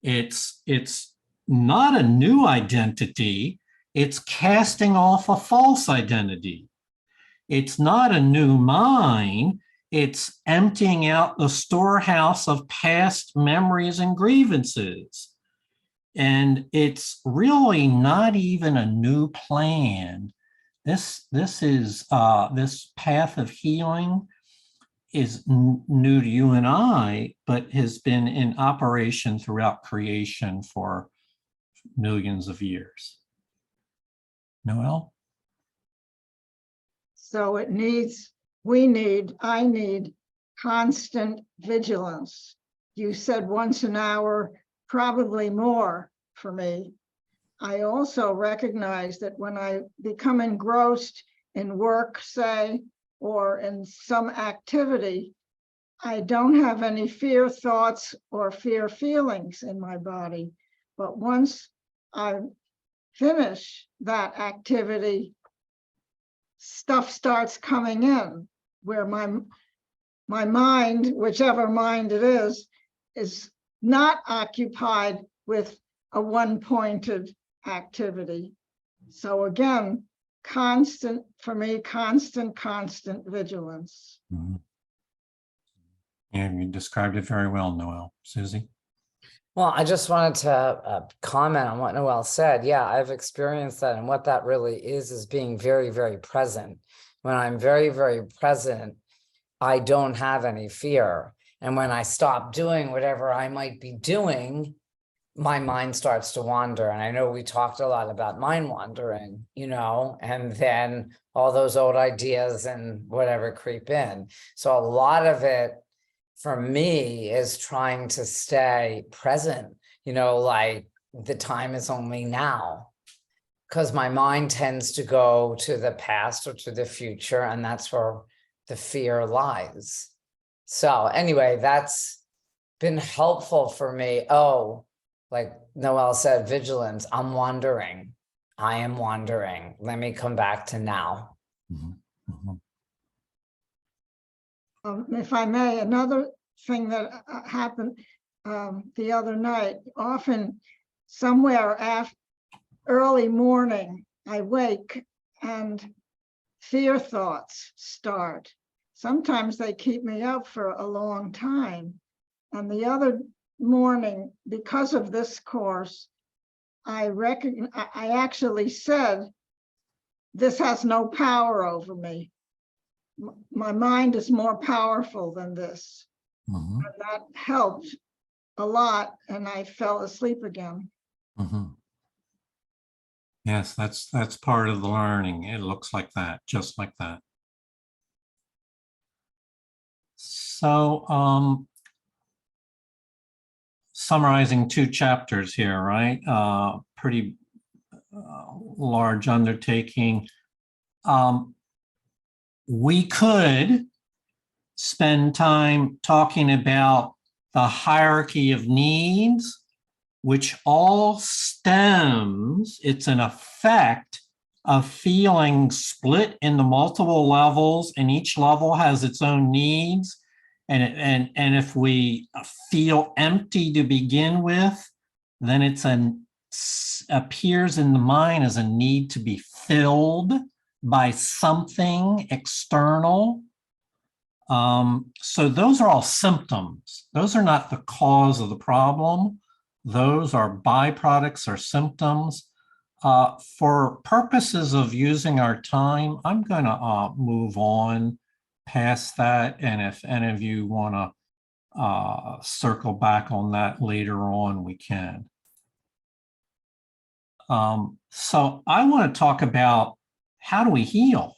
It's not a new identity. It's casting off a false identity. It's not a new mind. It's emptying out the storehouse of past memories and grievances. And it's really not even a new plan. This path of healing is new to you and I, but has been in operation throughout creation for millions of years. Noel? So I need constant vigilance. You said once an hour, probably more for me. I also recognize that when I become engrossed in work, say, or in some activity, I don't have any fear thoughts or fear feelings in my body. But once I finish that activity, stuff starts coming in where my mind, whichever mind it is not occupied with a one-pointed activity. So again, constant vigilance. Mm-hmm. Yeah, you described it very well, Noel. Susie? Well, I just wanted to comment on what Noel said. Yeah, I've experienced that. And what that really is being very, very present. When I'm very, very present, I don't have any fear. And when I stop doing whatever I might be doing, my mind starts to wander. And I know we talked a lot about mind wandering, and then all those old ideas and whatever creep in. So a lot of it for me is trying to stay present, like the time is only now, because my mind tends to go to the past or to the future, and that's where the fear lies. So anyway, that's been helpful for me. Oh, like Noel said, vigilance. I'm wandering. I am wandering. Let me come back to now. Mm-hmm. Mm-hmm. If I may, another thing that happened the other night, often somewhere after early morning, I wake and fear thoughts start. Sometimes they keep me up for a long time. And the other morning, because of this course, I actually said, this has no power over me. My mind is more powerful than this. Mm-hmm. And that helped a lot, and I fell asleep again. Mm-hmm. Yes, that's part of the learning. It looks like that, just like that. So, summarizing 2 chapters here, right? Pretty large undertaking. We could spend time talking about the hierarchy of needs, which all stems, it's an effect of feeling split into multiple levels, and each level has its own needs. And if we feel empty to begin with, then appears in the mind as a need to be filled. by something external. So those are all symptoms. Those are not the cause of the problem. Those are byproducts or symptoms. For purposes of using our time, I'm going to move on past that. And if any of you want to circle back on that later on, we can. So I want to talk about how do we heal?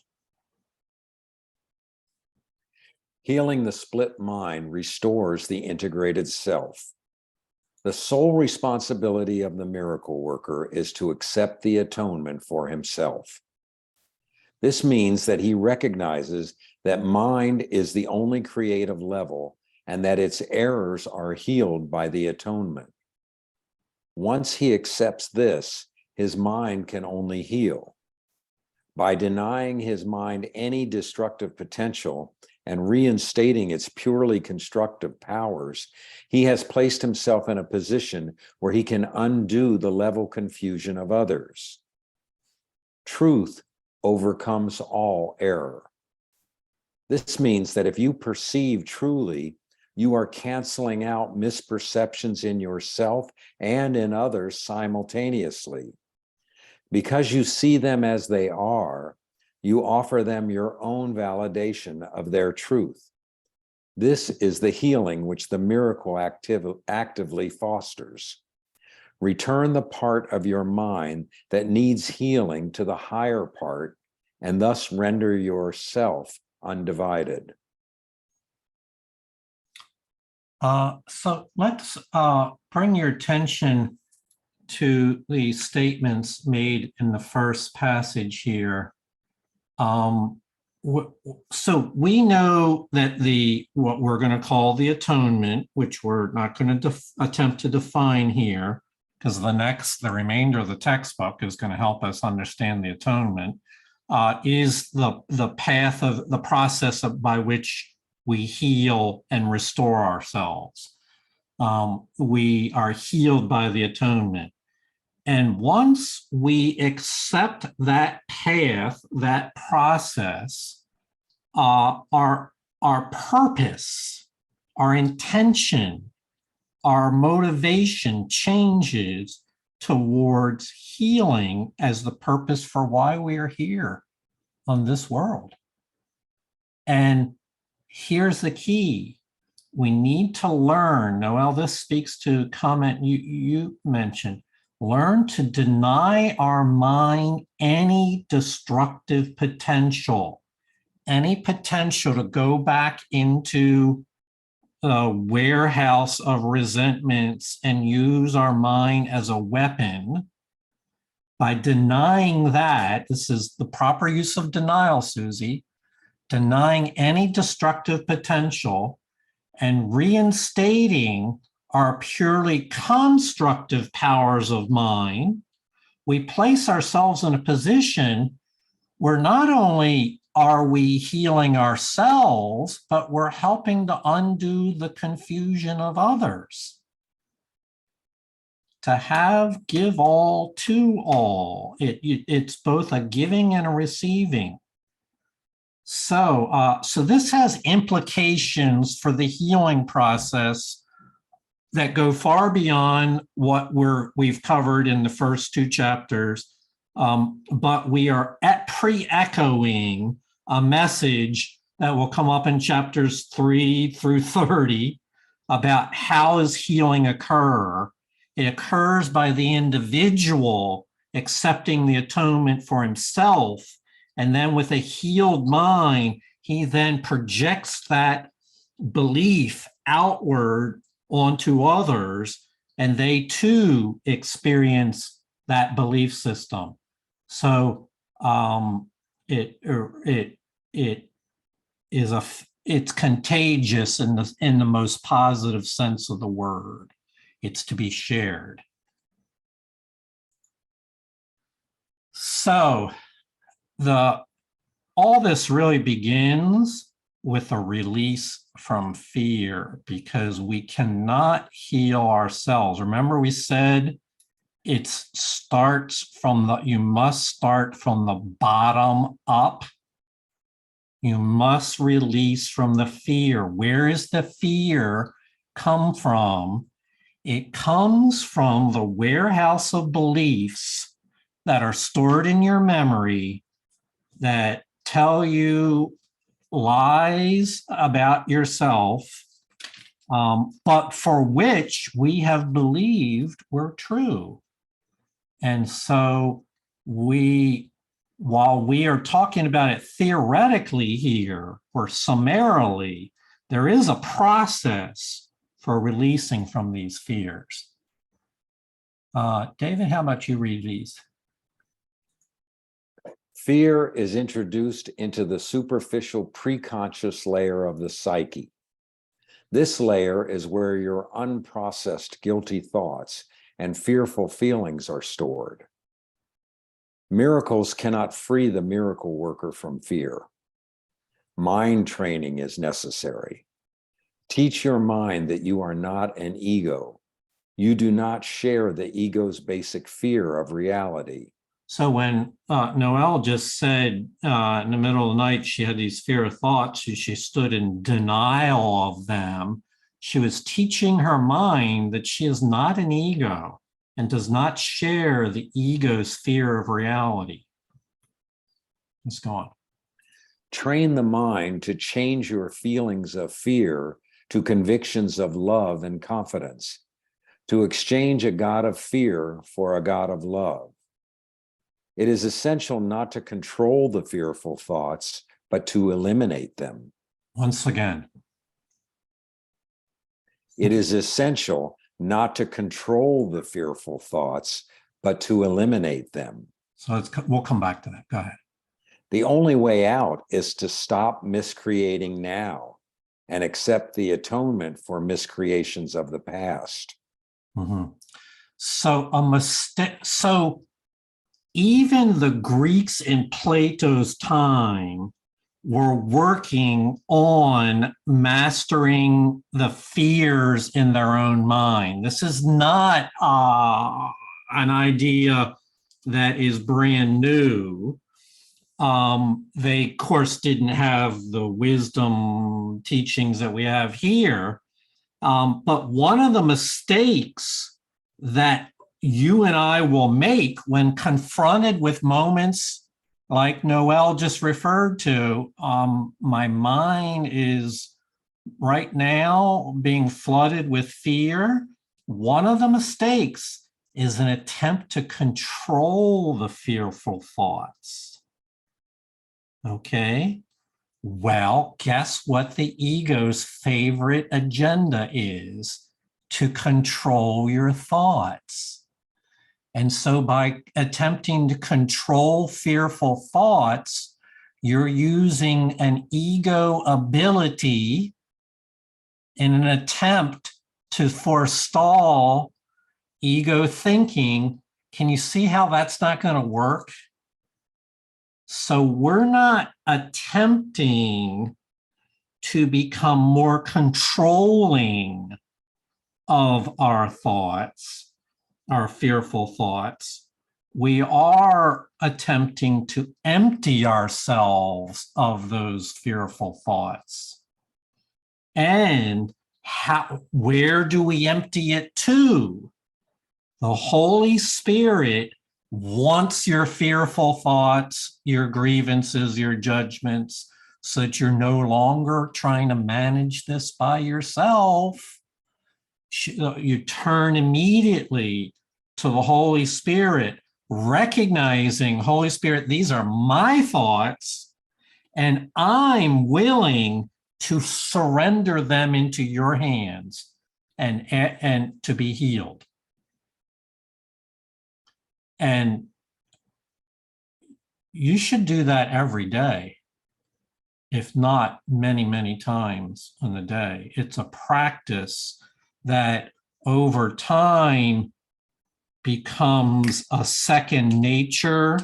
Healing the split mind restores the integrated self. The sole responsibility of the miracle worker is to accept the atonement for himself. This means that he recognizes that mind is the only creative level and that its errors are healed by the atonement. Once he accepts this, his mind can only heal. By denying his mind any destructive potential and reinstating its purely constructive powers, he has placed himself in a position where he can undo the level confusion of others. Truth overcomes all error. This means that if you perceive truly, you are canceling out misperceptions in yourself and in others simultaneously. Because you see them as they are, you offer them your own validation of their truth. This is the healing which the miracle actively fosters. Return the part of your mind that needs healing to the higher part, and thus render yourself undivided. So let's bring your attention to the statements made in the first passage here. So we know that what we're going to call the atonement, which we're not going to attempt to define here, because the remainder of the textbook is going to help us understand the atonement, is the path of the process by which we heal and restore ourselves. We are healed by the atonement. And once we accept that path, that process, our purpose, our intention, our motivation changes towards healing as the purpose for why we are here on this world. And here's the key. We need to learn, Noel, this speaks to a comment you mentioned, learn to deny our mind any destructive potential, any potential to go back into the warehouse of resentments and use our mind as a weapon. By denying that, this is the proper use of denial, Susie, denying any destructive potential and reinstating our purely constructive powers of mind, we place ourselves in a position where not only are we healing ourselves, but we're helping to undo the confusion of others. To give all to all. It's both a giving and a receiving. So this has implications for the healing process that go far beyond what we've covered in the first two chapters, but we are pre-echoing a message that will come up in chapters 3 through 30 about how does healing occur. It occurs by the individual accepting the atonement for himself, and then with a healed mind, he then projects that belief outward onto others, and they too experience that belief system. So it's contagious in the most positive sense of the word. It's to be shared. So all this really begins with a release from fear, because we cannot heal ourselves. Remember, we said it starts from you must start from the bottom up. You must release from the fear. Where is the fear come from? It comes from the warehouse of beliefs that are stored in your memory that tell you lies about yourself, but for which we have believed were true. And so while we are talking about it theoretically here or summarily, there is a process for releasing from these fears. David, how about you read these? Fear is introduced into the superficial preconscious layer of the psyche. This layer is where your unprocessed guilty thoughts and fearful feelings are stored. Miracles cannot free the miracle worker from fear. Mind training is necessary. Teach your mind that you are not an ego. You do not share the ego's basic fear of reality. So when Noelle just said in the middle of the night, she had these fear thoughts, she stood in denial of them. She was teaching her mind that she is not an ego and does not share the ego's fear of reality. Let's go on. Train the mind to change your feelings of fear to convictions of love and confidence, to exchange a God of fear for a God of love. It is essential not to control the fearful thoughts, but to eliminate them. Once again. It is essential not to control the fearful thoughts, but to eliminate them. So we'll come back to that. Go ahead. The only way out is to stop miscreating now and accept the atonement for miscreations of the past. Mm-hmm. So a mistake. So even the Greeks in Plato's time were working on mastering the fears in their own mind. This is not an idea that is brand new. They, of course, didn't have the wisdom teachings that we have here. But one of the mistakes that you and I will make when confronted with moments like Noelle just referred to, my mind is right now being flooded with fear. One of the mistakes is an attempt to control the fearful thoughts. Okay, well, guess what the ego's favorite agenda is? To control your thoughts. And so by attempting to control fearful thoughts, you're using an ego ability in an attempt to forestall ego thinking. Can you see how that's not going to work? So we're not attempting to become more controlling of our thoughts, our fearful thoughts. We are attempting to empty ourselves of those fearful thoughts. And where do we empty it to? The Holy Spirit wants your fearful thoughts, your grievances, your judgments, so that you're no longer trying to manage this by yourself. You turn immediately to the Holy Spirit, recognizing, Holy Spirit, these are my thoughts, and I'm willing to surrender them into your hands and to be healed. And you should do that every day, if not many, many times in the day. It's a practice that over time becomes a second nature,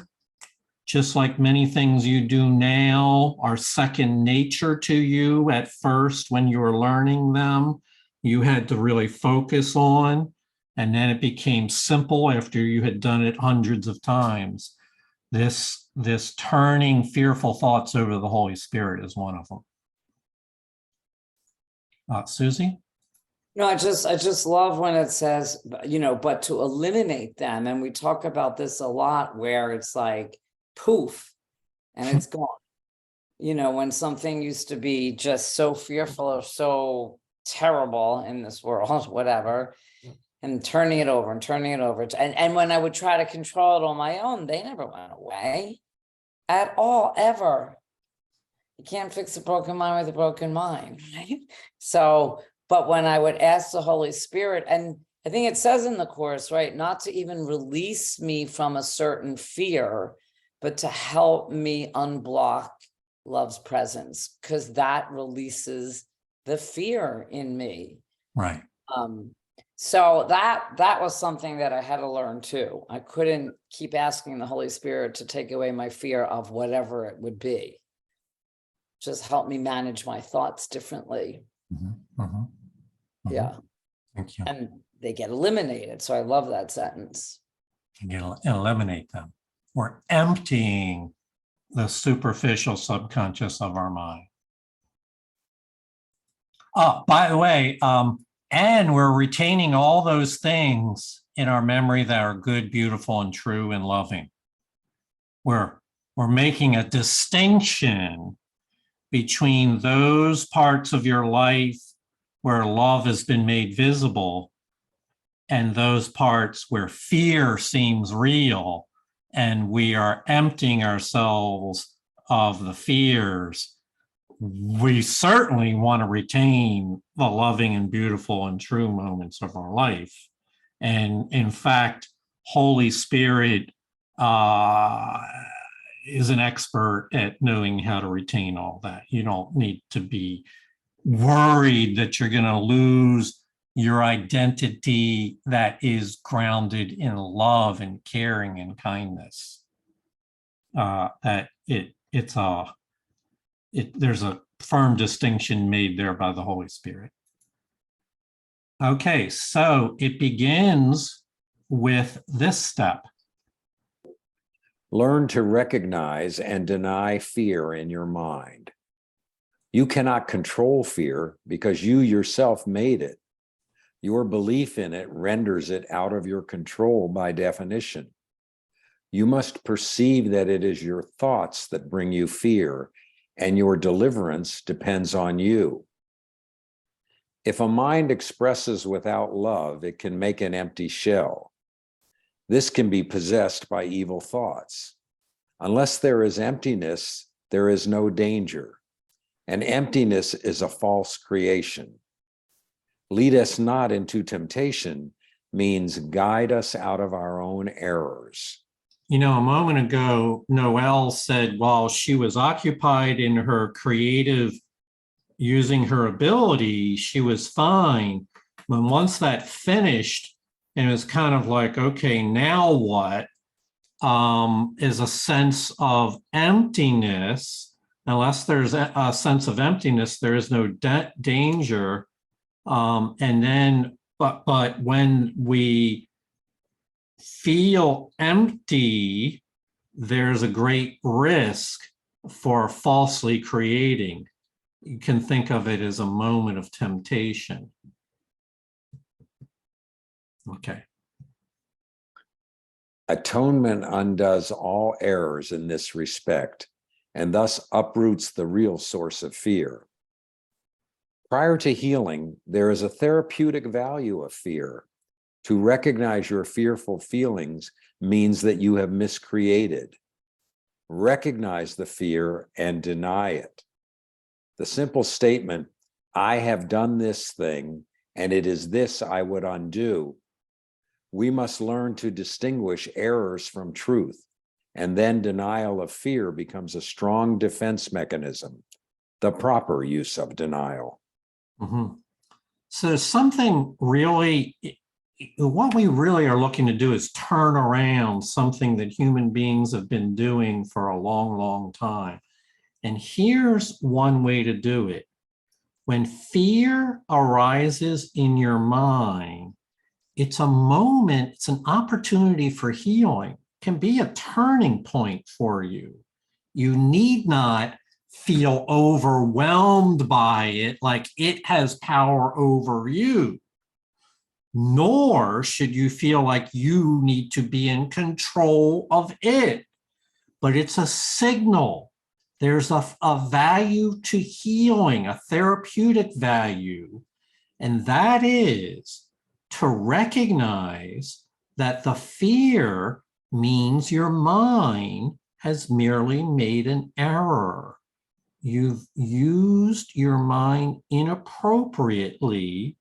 just like many things you do now are second nature to you. At first, when you were learning them, you had to really focus on. and then it became simple after you had done it hundreds of times. This turning fearful thoughts over to the Holy Spirit is one of them. Susie? No, I just love when it says, but to eliminate them. And we talk about this a lot where it's like poof, and it's gone. When something used to be just so fearful or so terrible in this world, whatever, and turning it over. And when I would try to control it on my own, they never went away at all, ever. You can't fix a broken mind with a broken mind, right? So, but when I would ask the Holy Spirit, and I think it says in the Course, right, not to even release me from a certain fear, but to help me unblock love's presence, because that releases the fear in me. Right. So that was something that I had to learn too. I couldn't keep asking the Holy Spirit to take away my fear of whatever it would be. Just help me manage my thoughts differently. Yeah. Thank you. And they get eliminated. So I love that sentence. You eliminate them. We're emptying the superficial subconscious of our mind. Oh, by the way, and we're retaining all those things in our memory that are good, beautiful, and true and loving. We're making a distinction between those parts of your life where love has been made visible and those parts where fear seems real, and we are emptying ourselves of the fears. We certainly want to retain the loving and beautiful and true moments of our life. And in fact, Holy Spirit is an expert at knowing how to retain all that. You don't need to be worried that you're going to lose your identity that is grounded in love and caring and kindness. There's a firm distinction made there by the Holy Spirit. Okay, so it begins with this step. Learn to recognize and deny fear in your mind. You cannot control fear because you yourself made it. Your belief in it renders it out of your control by definition. You must perceive that it is your thoughts that bring you fear, and your deliverance depends on you. If a mind expresses without love, it can make an empty shell. This can be possessed by evil thoughts. Unless there is emptiness, there is no danger. And emptiness is a false creation. Lead us not into temptation means guide us out of our own errors. You know, a moment ago, Noelle said while she was occupied in her creative, using her ability, she was fine. But once that finished, and it was kind of like, okay, now what? Is a sense of emptiness. Unless there's a sense of emptiness, there is no danger. And then, but when we feel empty, there's a great risk for falsely creating. You can think of it as a moment of temptation. Okay. Atonement undoes all errors in this respect, and thus uproots the real source of fear. Prior to healing, there is a therapeutic value of fear. To recognize your fearful feelings means that you have miscreated. Recognize the fear and deny it. The simple statement, I have done this thing, and it is this I would undo. We must learn to distinguish errors from truth, and then denial of fear becomes a strong defense mechanism, the proper use of denial. Mm-hmm. So something really, what we really are looking to do is turn around something that human beings have been doing for a long, long time. And here's one way to do it. When fear arises in your mind, it's a moment, it's an opportunity for healing, it can be a turning point for you. You need not feel overwhelmed by it like it has power over you, nor should you feel like you need to be in control of it. But it's a signal. There's a value to healing, a therapeutic value, and that is to recognize that the fear means your mind has merely made an error. You've used your mind inappropriately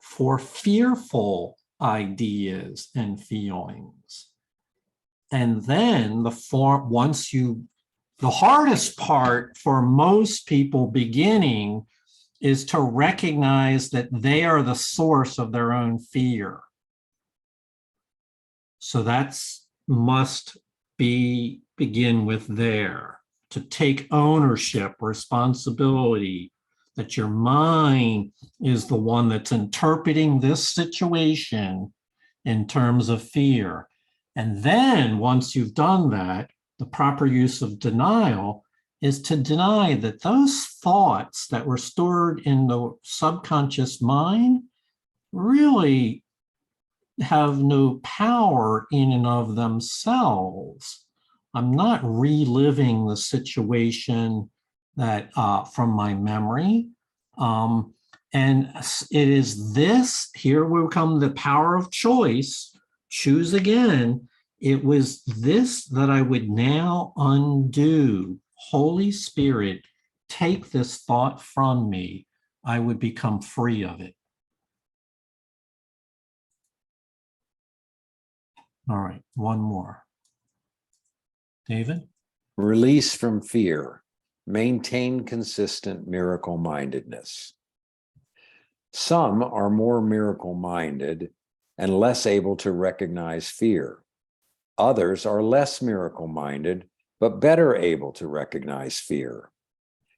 for fearful ideas and feelings. And then the hardest part for most people beginning is to recognize that they are the source of their own fear. So that's must begin with there, to take ownership, responsibility, that your mind is the one that's interpreting this situation in terms of fear. And then once you've done that, the proper use of denial is to deny that those thoughts that were stored in the subconscious mind really have no power in and of themselves. I'm not reliving the situation that from my memory. And it is this, here will come the power of choice, choose again. It was this that I would now undo. Holy Spirit, take this thought from me. I would become free of it. All right, one more. David? Release from fear. Maintain consistent miracle-mindedness. Some are more miracle-minded and less able to recognize fear. Others are less miracle-minded, but better able to recognize fear.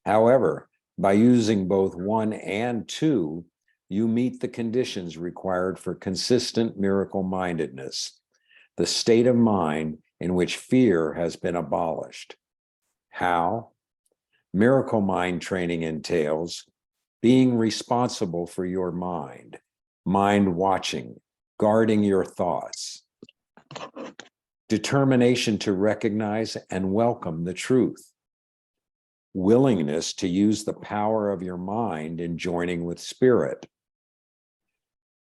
However, by using both 1 and 2, you meet the conditions required for consistent miracle-mindedness, the state of mind in which fear has been abolished. How? Miracle Mind training entails being responsible for your mind, mind watching, guarding your thoughts, determination to recognize and welcome the truth, willingness to use the power of your mind in joining with spirit,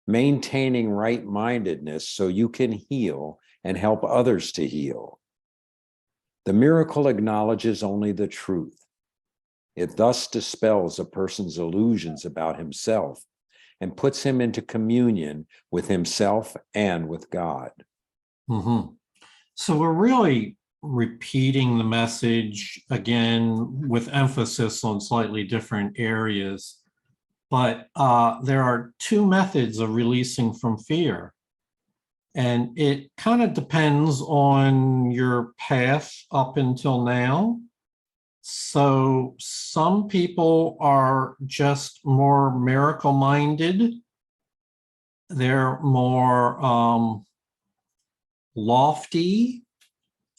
maintaining right-mindedness so you can heal and help others to heal. The miracle acknowledges only the truth. It thus dispels a person's illusions about himself and puts him into communion with himself and with God. Mm-hmm. So we're really repeating the message again with emphasis on slightly different areas. But there are 2 methods of releasing from fear. And it kind of depends on your path up until now. So some people are just more miracle-minded. They're more lofty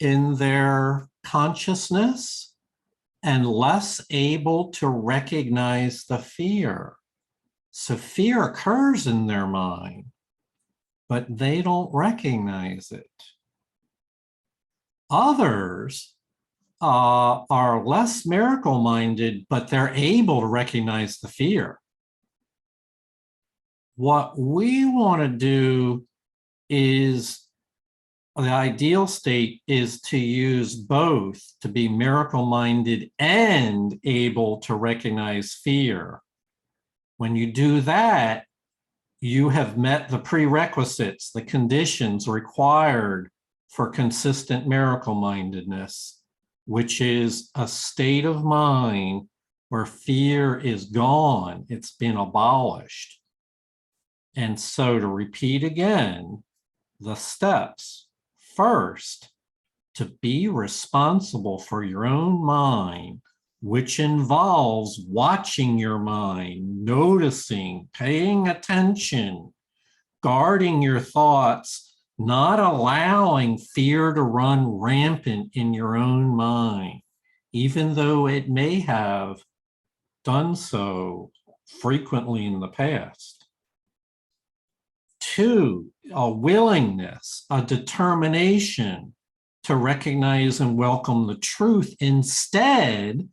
in their consciousness and less able to recognize the fear. So fear occurs in their mind, but they don't recognize it. Others are less miracle-minded, but they're able to recognize the fear. What we want to do is, the ideal state is to use both, to be miracle-minded and able to recognize fear. When you do that, you have met the prerequisites, the conditions required for consistent miracle-mindedness, which is a state of mind where fear is gone, it's been abolished. And so to repeat again, the steps. First, to be responsible for your own mind, which involves watching your mind, noticing, paying attention, guarding your thoughts, not allowing fear to run rampant in your own mind, even though it may have done so frequently in the past. 2, a willingness, a determination to recognize and welcome the truth instead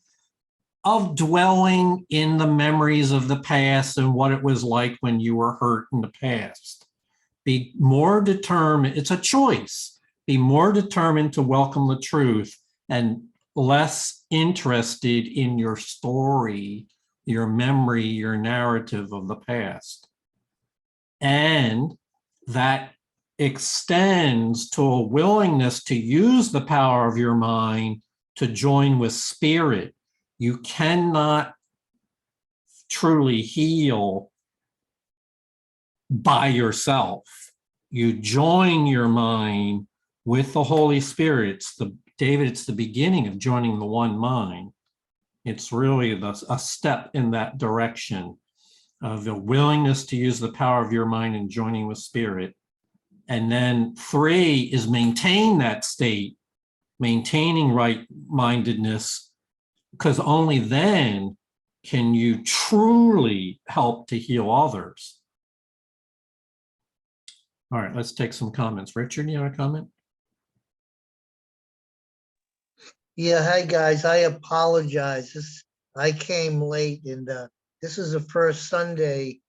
of dwelling in the memories of the past and what it was like when you were hurt in the past. Be more determined, it's a choice. Be more determined to welcome the truth and less interested in your story, your memory, your narrative of the past. And that extends to a willingness to use the power of your mind to join with spirit. You cannot truly heal by yourself. You join your mind with the Holy Spirit. David, it's the beginning of joining the one mind. It's really a step in that direction of the willingness to use the power of your mind and joining with spirit. And then 3 is maintain that state, maintaining right-mindedness, because only then can you truly help to heal others. All right, let's take some comments. Richard, you have a comment? Yeah, hi guys, I apologize. I came late and this is the first Sunday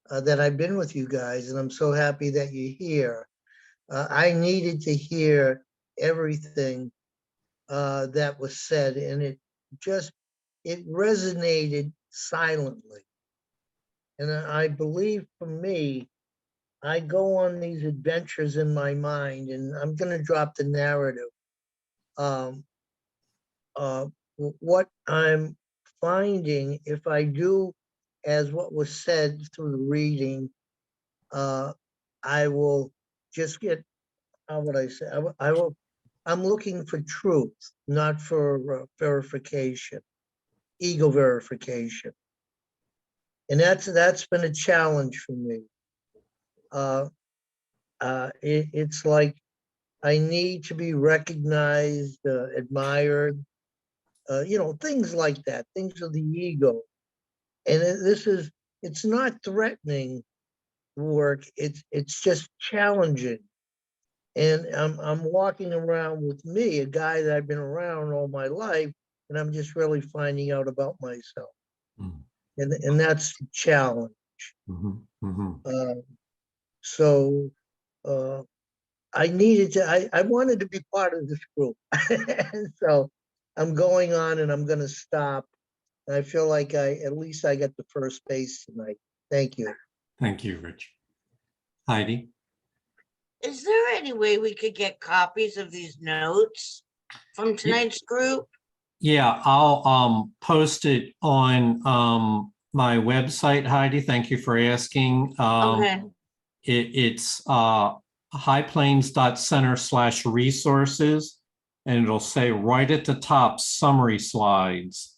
that I've been with you guys, and I'm so happy that you're here. I needed to hear everything that was said, and it resonated silently. And I believe for me, I go on these adventures in my mind, and I'm going to drop the narrative. What I'm finding, if I do as what was said through the reading, I will just get, how would I say, I'm looking for truth, not for verification, ego verification. And that's been a challenge for me. It's like I need to be recognized, admired, things like that, things of the ego. And it's not threatening work, it's just challenging. And I'm walking around with me, a guy that I've been around all my life, and I'm just really finding out about myself. Mm. And that's the challenge. Mm-hmm. Mm-hmm. So I needed to, I wanted to be part of this group. And so I'm going on and I'm going to stop. And I feel like at least I got the first base tonight. Thank you. Thank you, Rich. Heidi? Is there any way we could get copies of these notes from tonight's group? Yeah, I'll post it on my website, Heidi. Thank you for asking. Okay. It's highplains.center/resources, and it'll say right at the top, summary slides.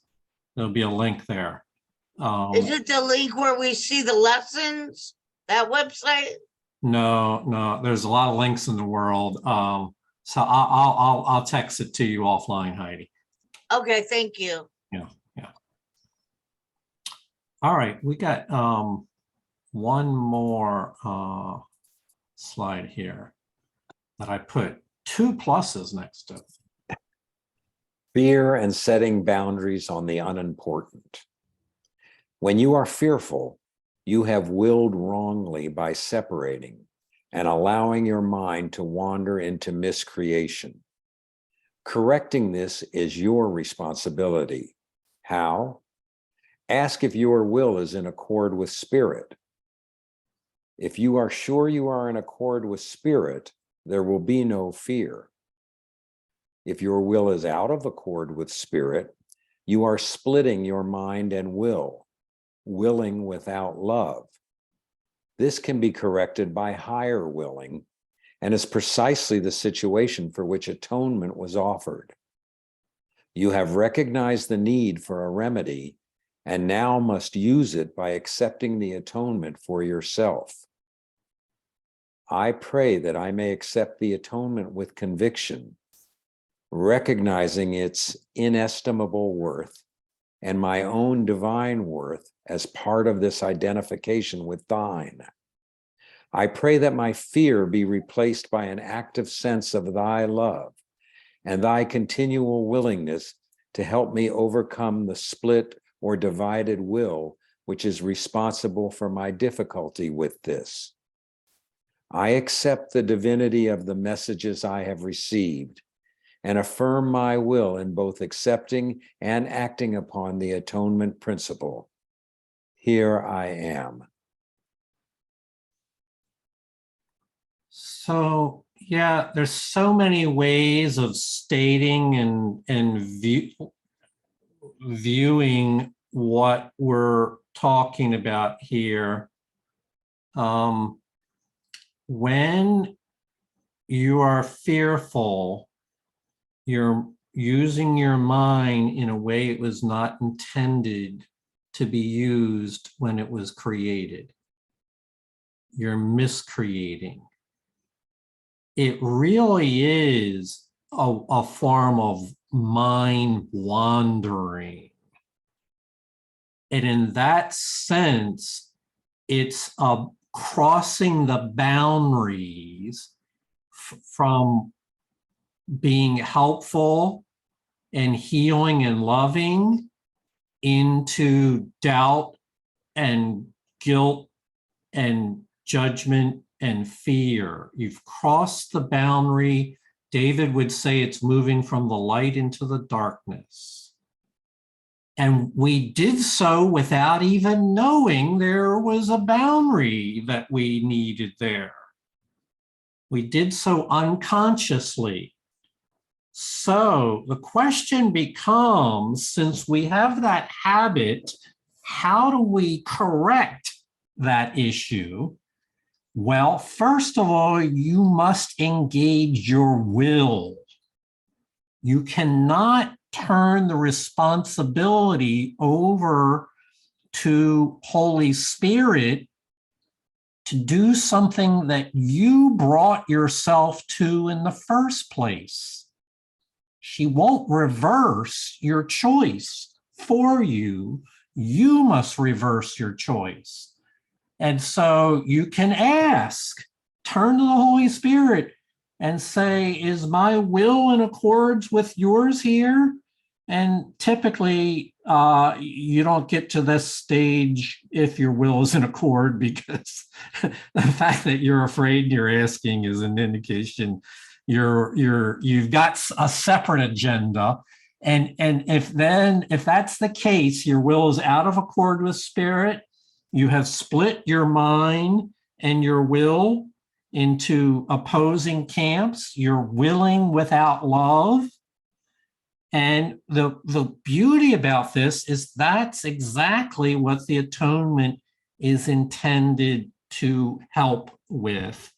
There'll be a link there. Is it the link where we see the lessons? That website? No, there's a lot of links in the world. So I'll text it to you offline, Heidi. Okay, thank you. Yeah. All right, we got one more slide here that I put 2 pluses next to. Fear and setting boundaries on the unimportant. When you are fearful, you have willed wrongly by separating and allowing your mind to wander into miscreation. Correcting this is your responsibility. How? Ask if your will is in accord with spirit. If you are sure you are in accord with spirit, there will be no fear. If your will is out of accord with spirit, you are splitting your mind and will, willing without love. This can be corrected by higher willing, and is precisely the situation for which atonement was offered. You have recognized the need for a remedy and now must use it by accepting the atonement for yourself. I pray that I may accept the atonement with conviction, recognizing its inestimable worth and my own divine worth as part of this identification with thine. I pray that my fear be replaced by an active sense of thy love and thy continual willingness to help me overcome the split or divided will, which is responsible for my difficulty with this. I accept the divinity of the messages I have received and affirm my will in both accepting and acting upon the atonement principle. Here I am. So, yeah, there's so many ways of stating and viewing what we're talking about here. When you are fearful, you're using your mind in a way it was not intended to be used when it was created. You're miscreating. It really is a form of mind wandering. And in that sense, it's crossing the boundaries from being helpful and healing and loving into doubt and guilt and judgment and fear. You've crossed the boundary. David would say it's moving from the light into the darkness. And we did so without even knowing there was a boundary that we needed there. We did so unconsciously. So the question becomes, since we have that habit, how do we correct that issue? Well, first of all, you must engage your will. You cannot turn the responsibility over to Holy Spirit to do something that you brought yourself to in the first place. She won't reverse your choice for you. You must reverse your choice. And so you can ask, turn to the Holy Spirit and say, is my will in accords with yours here? And typically, you don't get to this stage if your will is in accord, because the fact that you're afraid you're asking is an indication you've got a separate agenda. And if that's the case, your will is out of accord with spirit, you have split your mind and your will into opposing camps, you're willing without love. And the beauty about this is that's exactly what the atonement is intended to help with,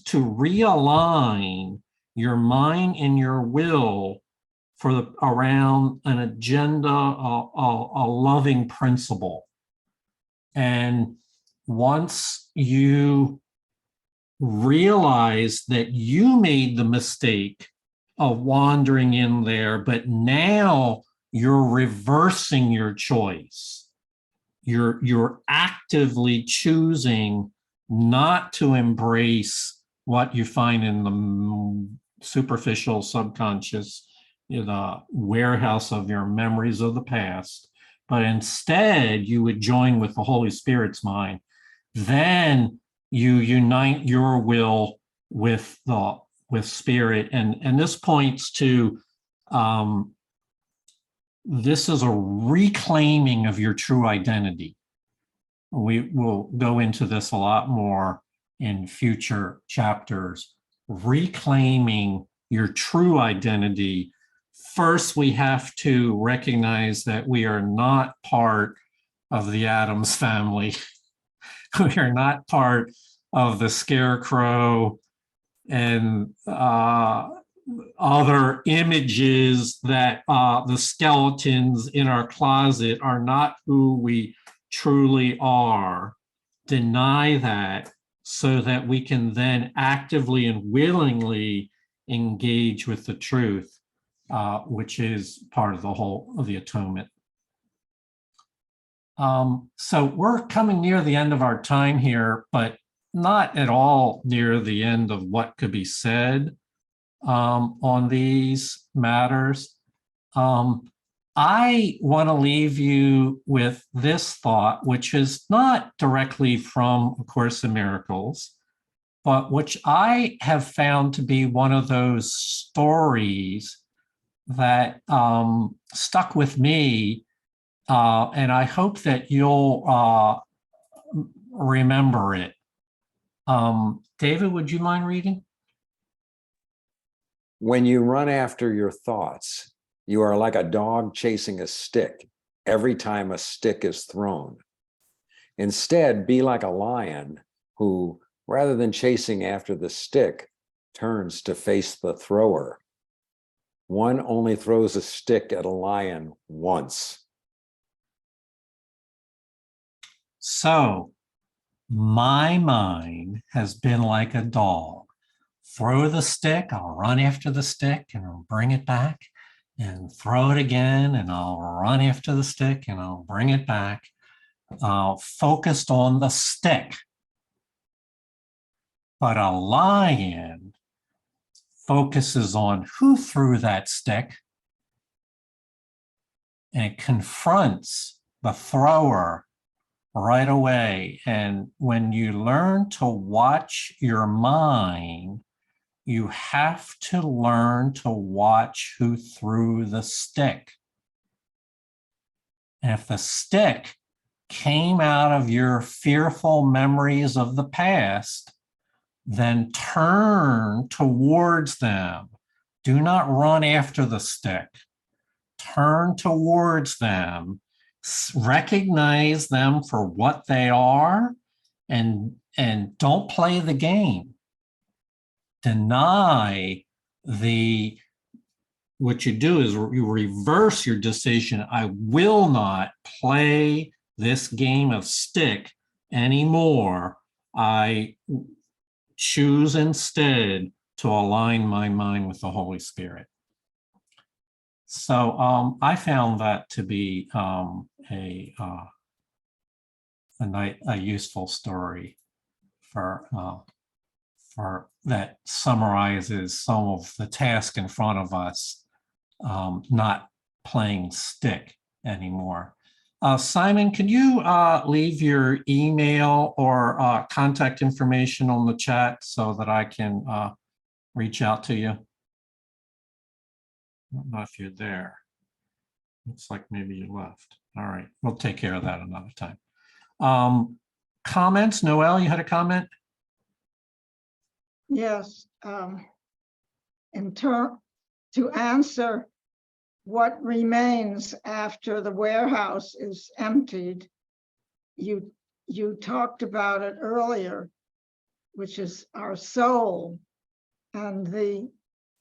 to realign your mind and your will around an agenda, a loving principle. And once you realize that you made the mistake of wandering in there, but now you're reversing your choice. You're actively choosing not to embrace what you find in the superficial subconscious, the warehouse of your memories of the past, but instead you would join with the Holy Spirit's mind. Then you unite your will with spirit. And this points to, this is a reclaiming of your true identity. We will go into this a lot more in future chapters. Reclaiming your true identity. First, we have to recognize that we are not part of the Addams family. We are not part of the scarecrow and other images that the skeletons in our closet are not who we truly are. Deny that so that we can then actively and willingly engage with the truth, which is part of the whole of the atonement. So we're coming near the end of our time here, but not at all near the end of what could be said on these matters. I want to leave you with this thought, which is not directly from A Course in Miracles, but which I have found to be one of those stories that stuck with me, and I hope that you'll remember it. David, would you mind reading? When you run after your thoughts, you are like a dog chasing a stick every time a stick is thrown. Instead, be like a lion who, rather than chasing after the stick, turns to face the thrower. One only throws a stick at a lion once. So, my mind has been like a dog. Throw the stick, I'll run after the stick and I'll bring it back, and throw it again and I'll run after the stick and I'll bring it back. Focused on the stick. But a lion focuses on who threw that stick, and it confronts the thrower right away. And when you learn to watch your mind, you have to learn to watch who threw the stick. And if the stick came out of your fearful memories of the past, then turn towards them. Do not run after the stick. Turn towards them. Recognize them for what they are, and don't play the game. Deny the, what you do is you reverse your decision. I will not play this game of stick anymore. I choose instead to align my mind with the Holy Spirit. So I found that to be a useful story for that summarizes some of the task in front of us, not playing stick anymore. Simon, can you leave your email or contact information on the chat so that I can reach out to you? I don't know if you're there. Looks like maybe you left. All right, we'll take care of that another time. Comments? Noel, you had a comment? Yes, to answer what remains after the warehouse is emptied, you talked about it earlier, which is our soul and the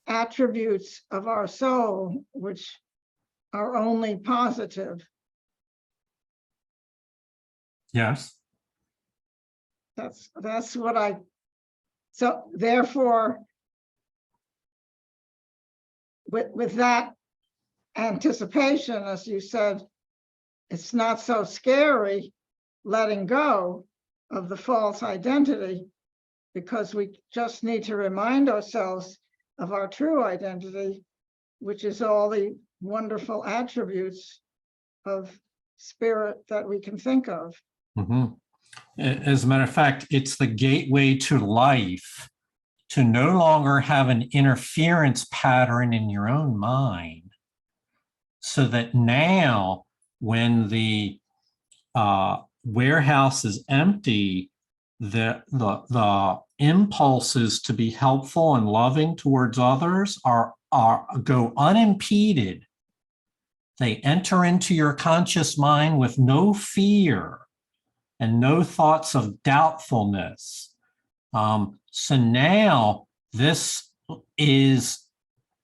attributes of our soul, which are only positive. Yes. That's what so therefore, with that anticipation, as you said, it's not so scary letting go of the false identity, because we just need to remind ourselves of our true identity, which is all the wonderful attributes of spirit that we can think of. Mm-hmm. As a matter of fact, it's the gateway to life, to no longer have an interference pattern in your own mind, so that now when the warehouse is empty, the impulses to be helpful and loving towards others go unimpeded. They enter into your conscious mind with no fear and no thoughts of doubtfulness. So now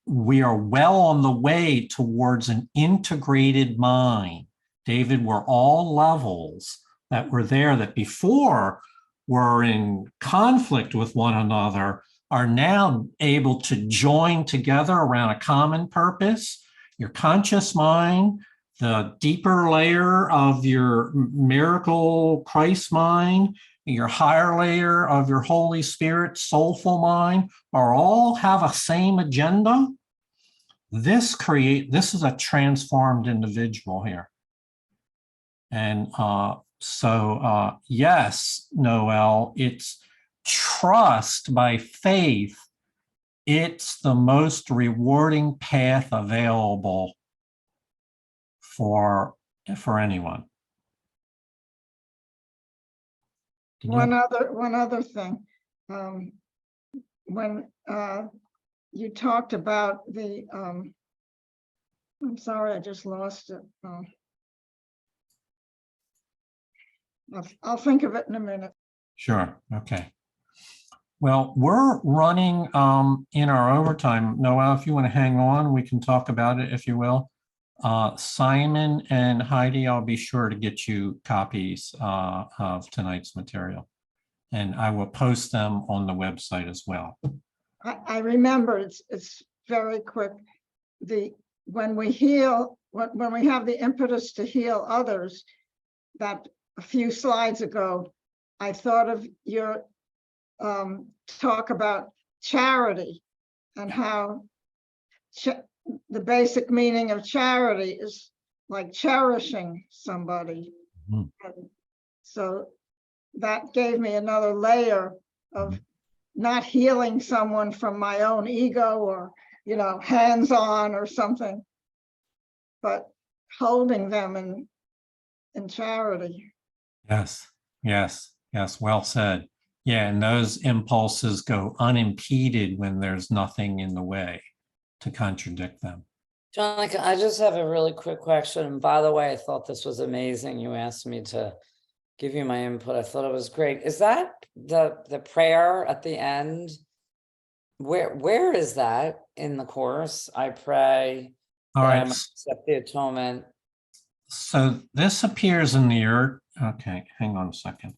we are well on the way towards an integrated mind. David, we're all levels that were there that before were in conflict with one another are now able to join together around a common purpose. Your conscious mind, the deeper layer of your miracle Christ mind, your higher layer of your Holy Spirit soulful mind are all have a same agenda. This is a transformed individual here. And yes, Noel, it's trust by faith. It's the most rewarding path available for anyone. One other thing. When you talked about the, I'm sorry, I just lost it. I'll think of it in a minute. Sure. Okay. Well, we're running in our overtime. Noel, if you want to hang on, we can talk about it, if you will. Simon and Heidi, I'll be sure to get you copies of tonight's material. And I will post them on the website as well. I remember it's very quick. When we heal, when we have the impetus to heal others, that a few slides ago, I thought of your talk about charity and how the basic meaning of charity is like cherishing somebody. Mhm. And so that gave me another layer of not healing someone from my own ego or, hands-on or something, but holding them in charity. Yes, yes, yes, well said. Yeah, and those impulses go unimpeded when there's nothing in the way to contradict them. John, I just have a really quick question. And by the way, I thought this was amazing. You asked me to give you my input. I thought it was great. Is that the prayer at the end? Where is that in the course? I pray All that I right, might accept the atonement. so this appears in the okay, hang on a second.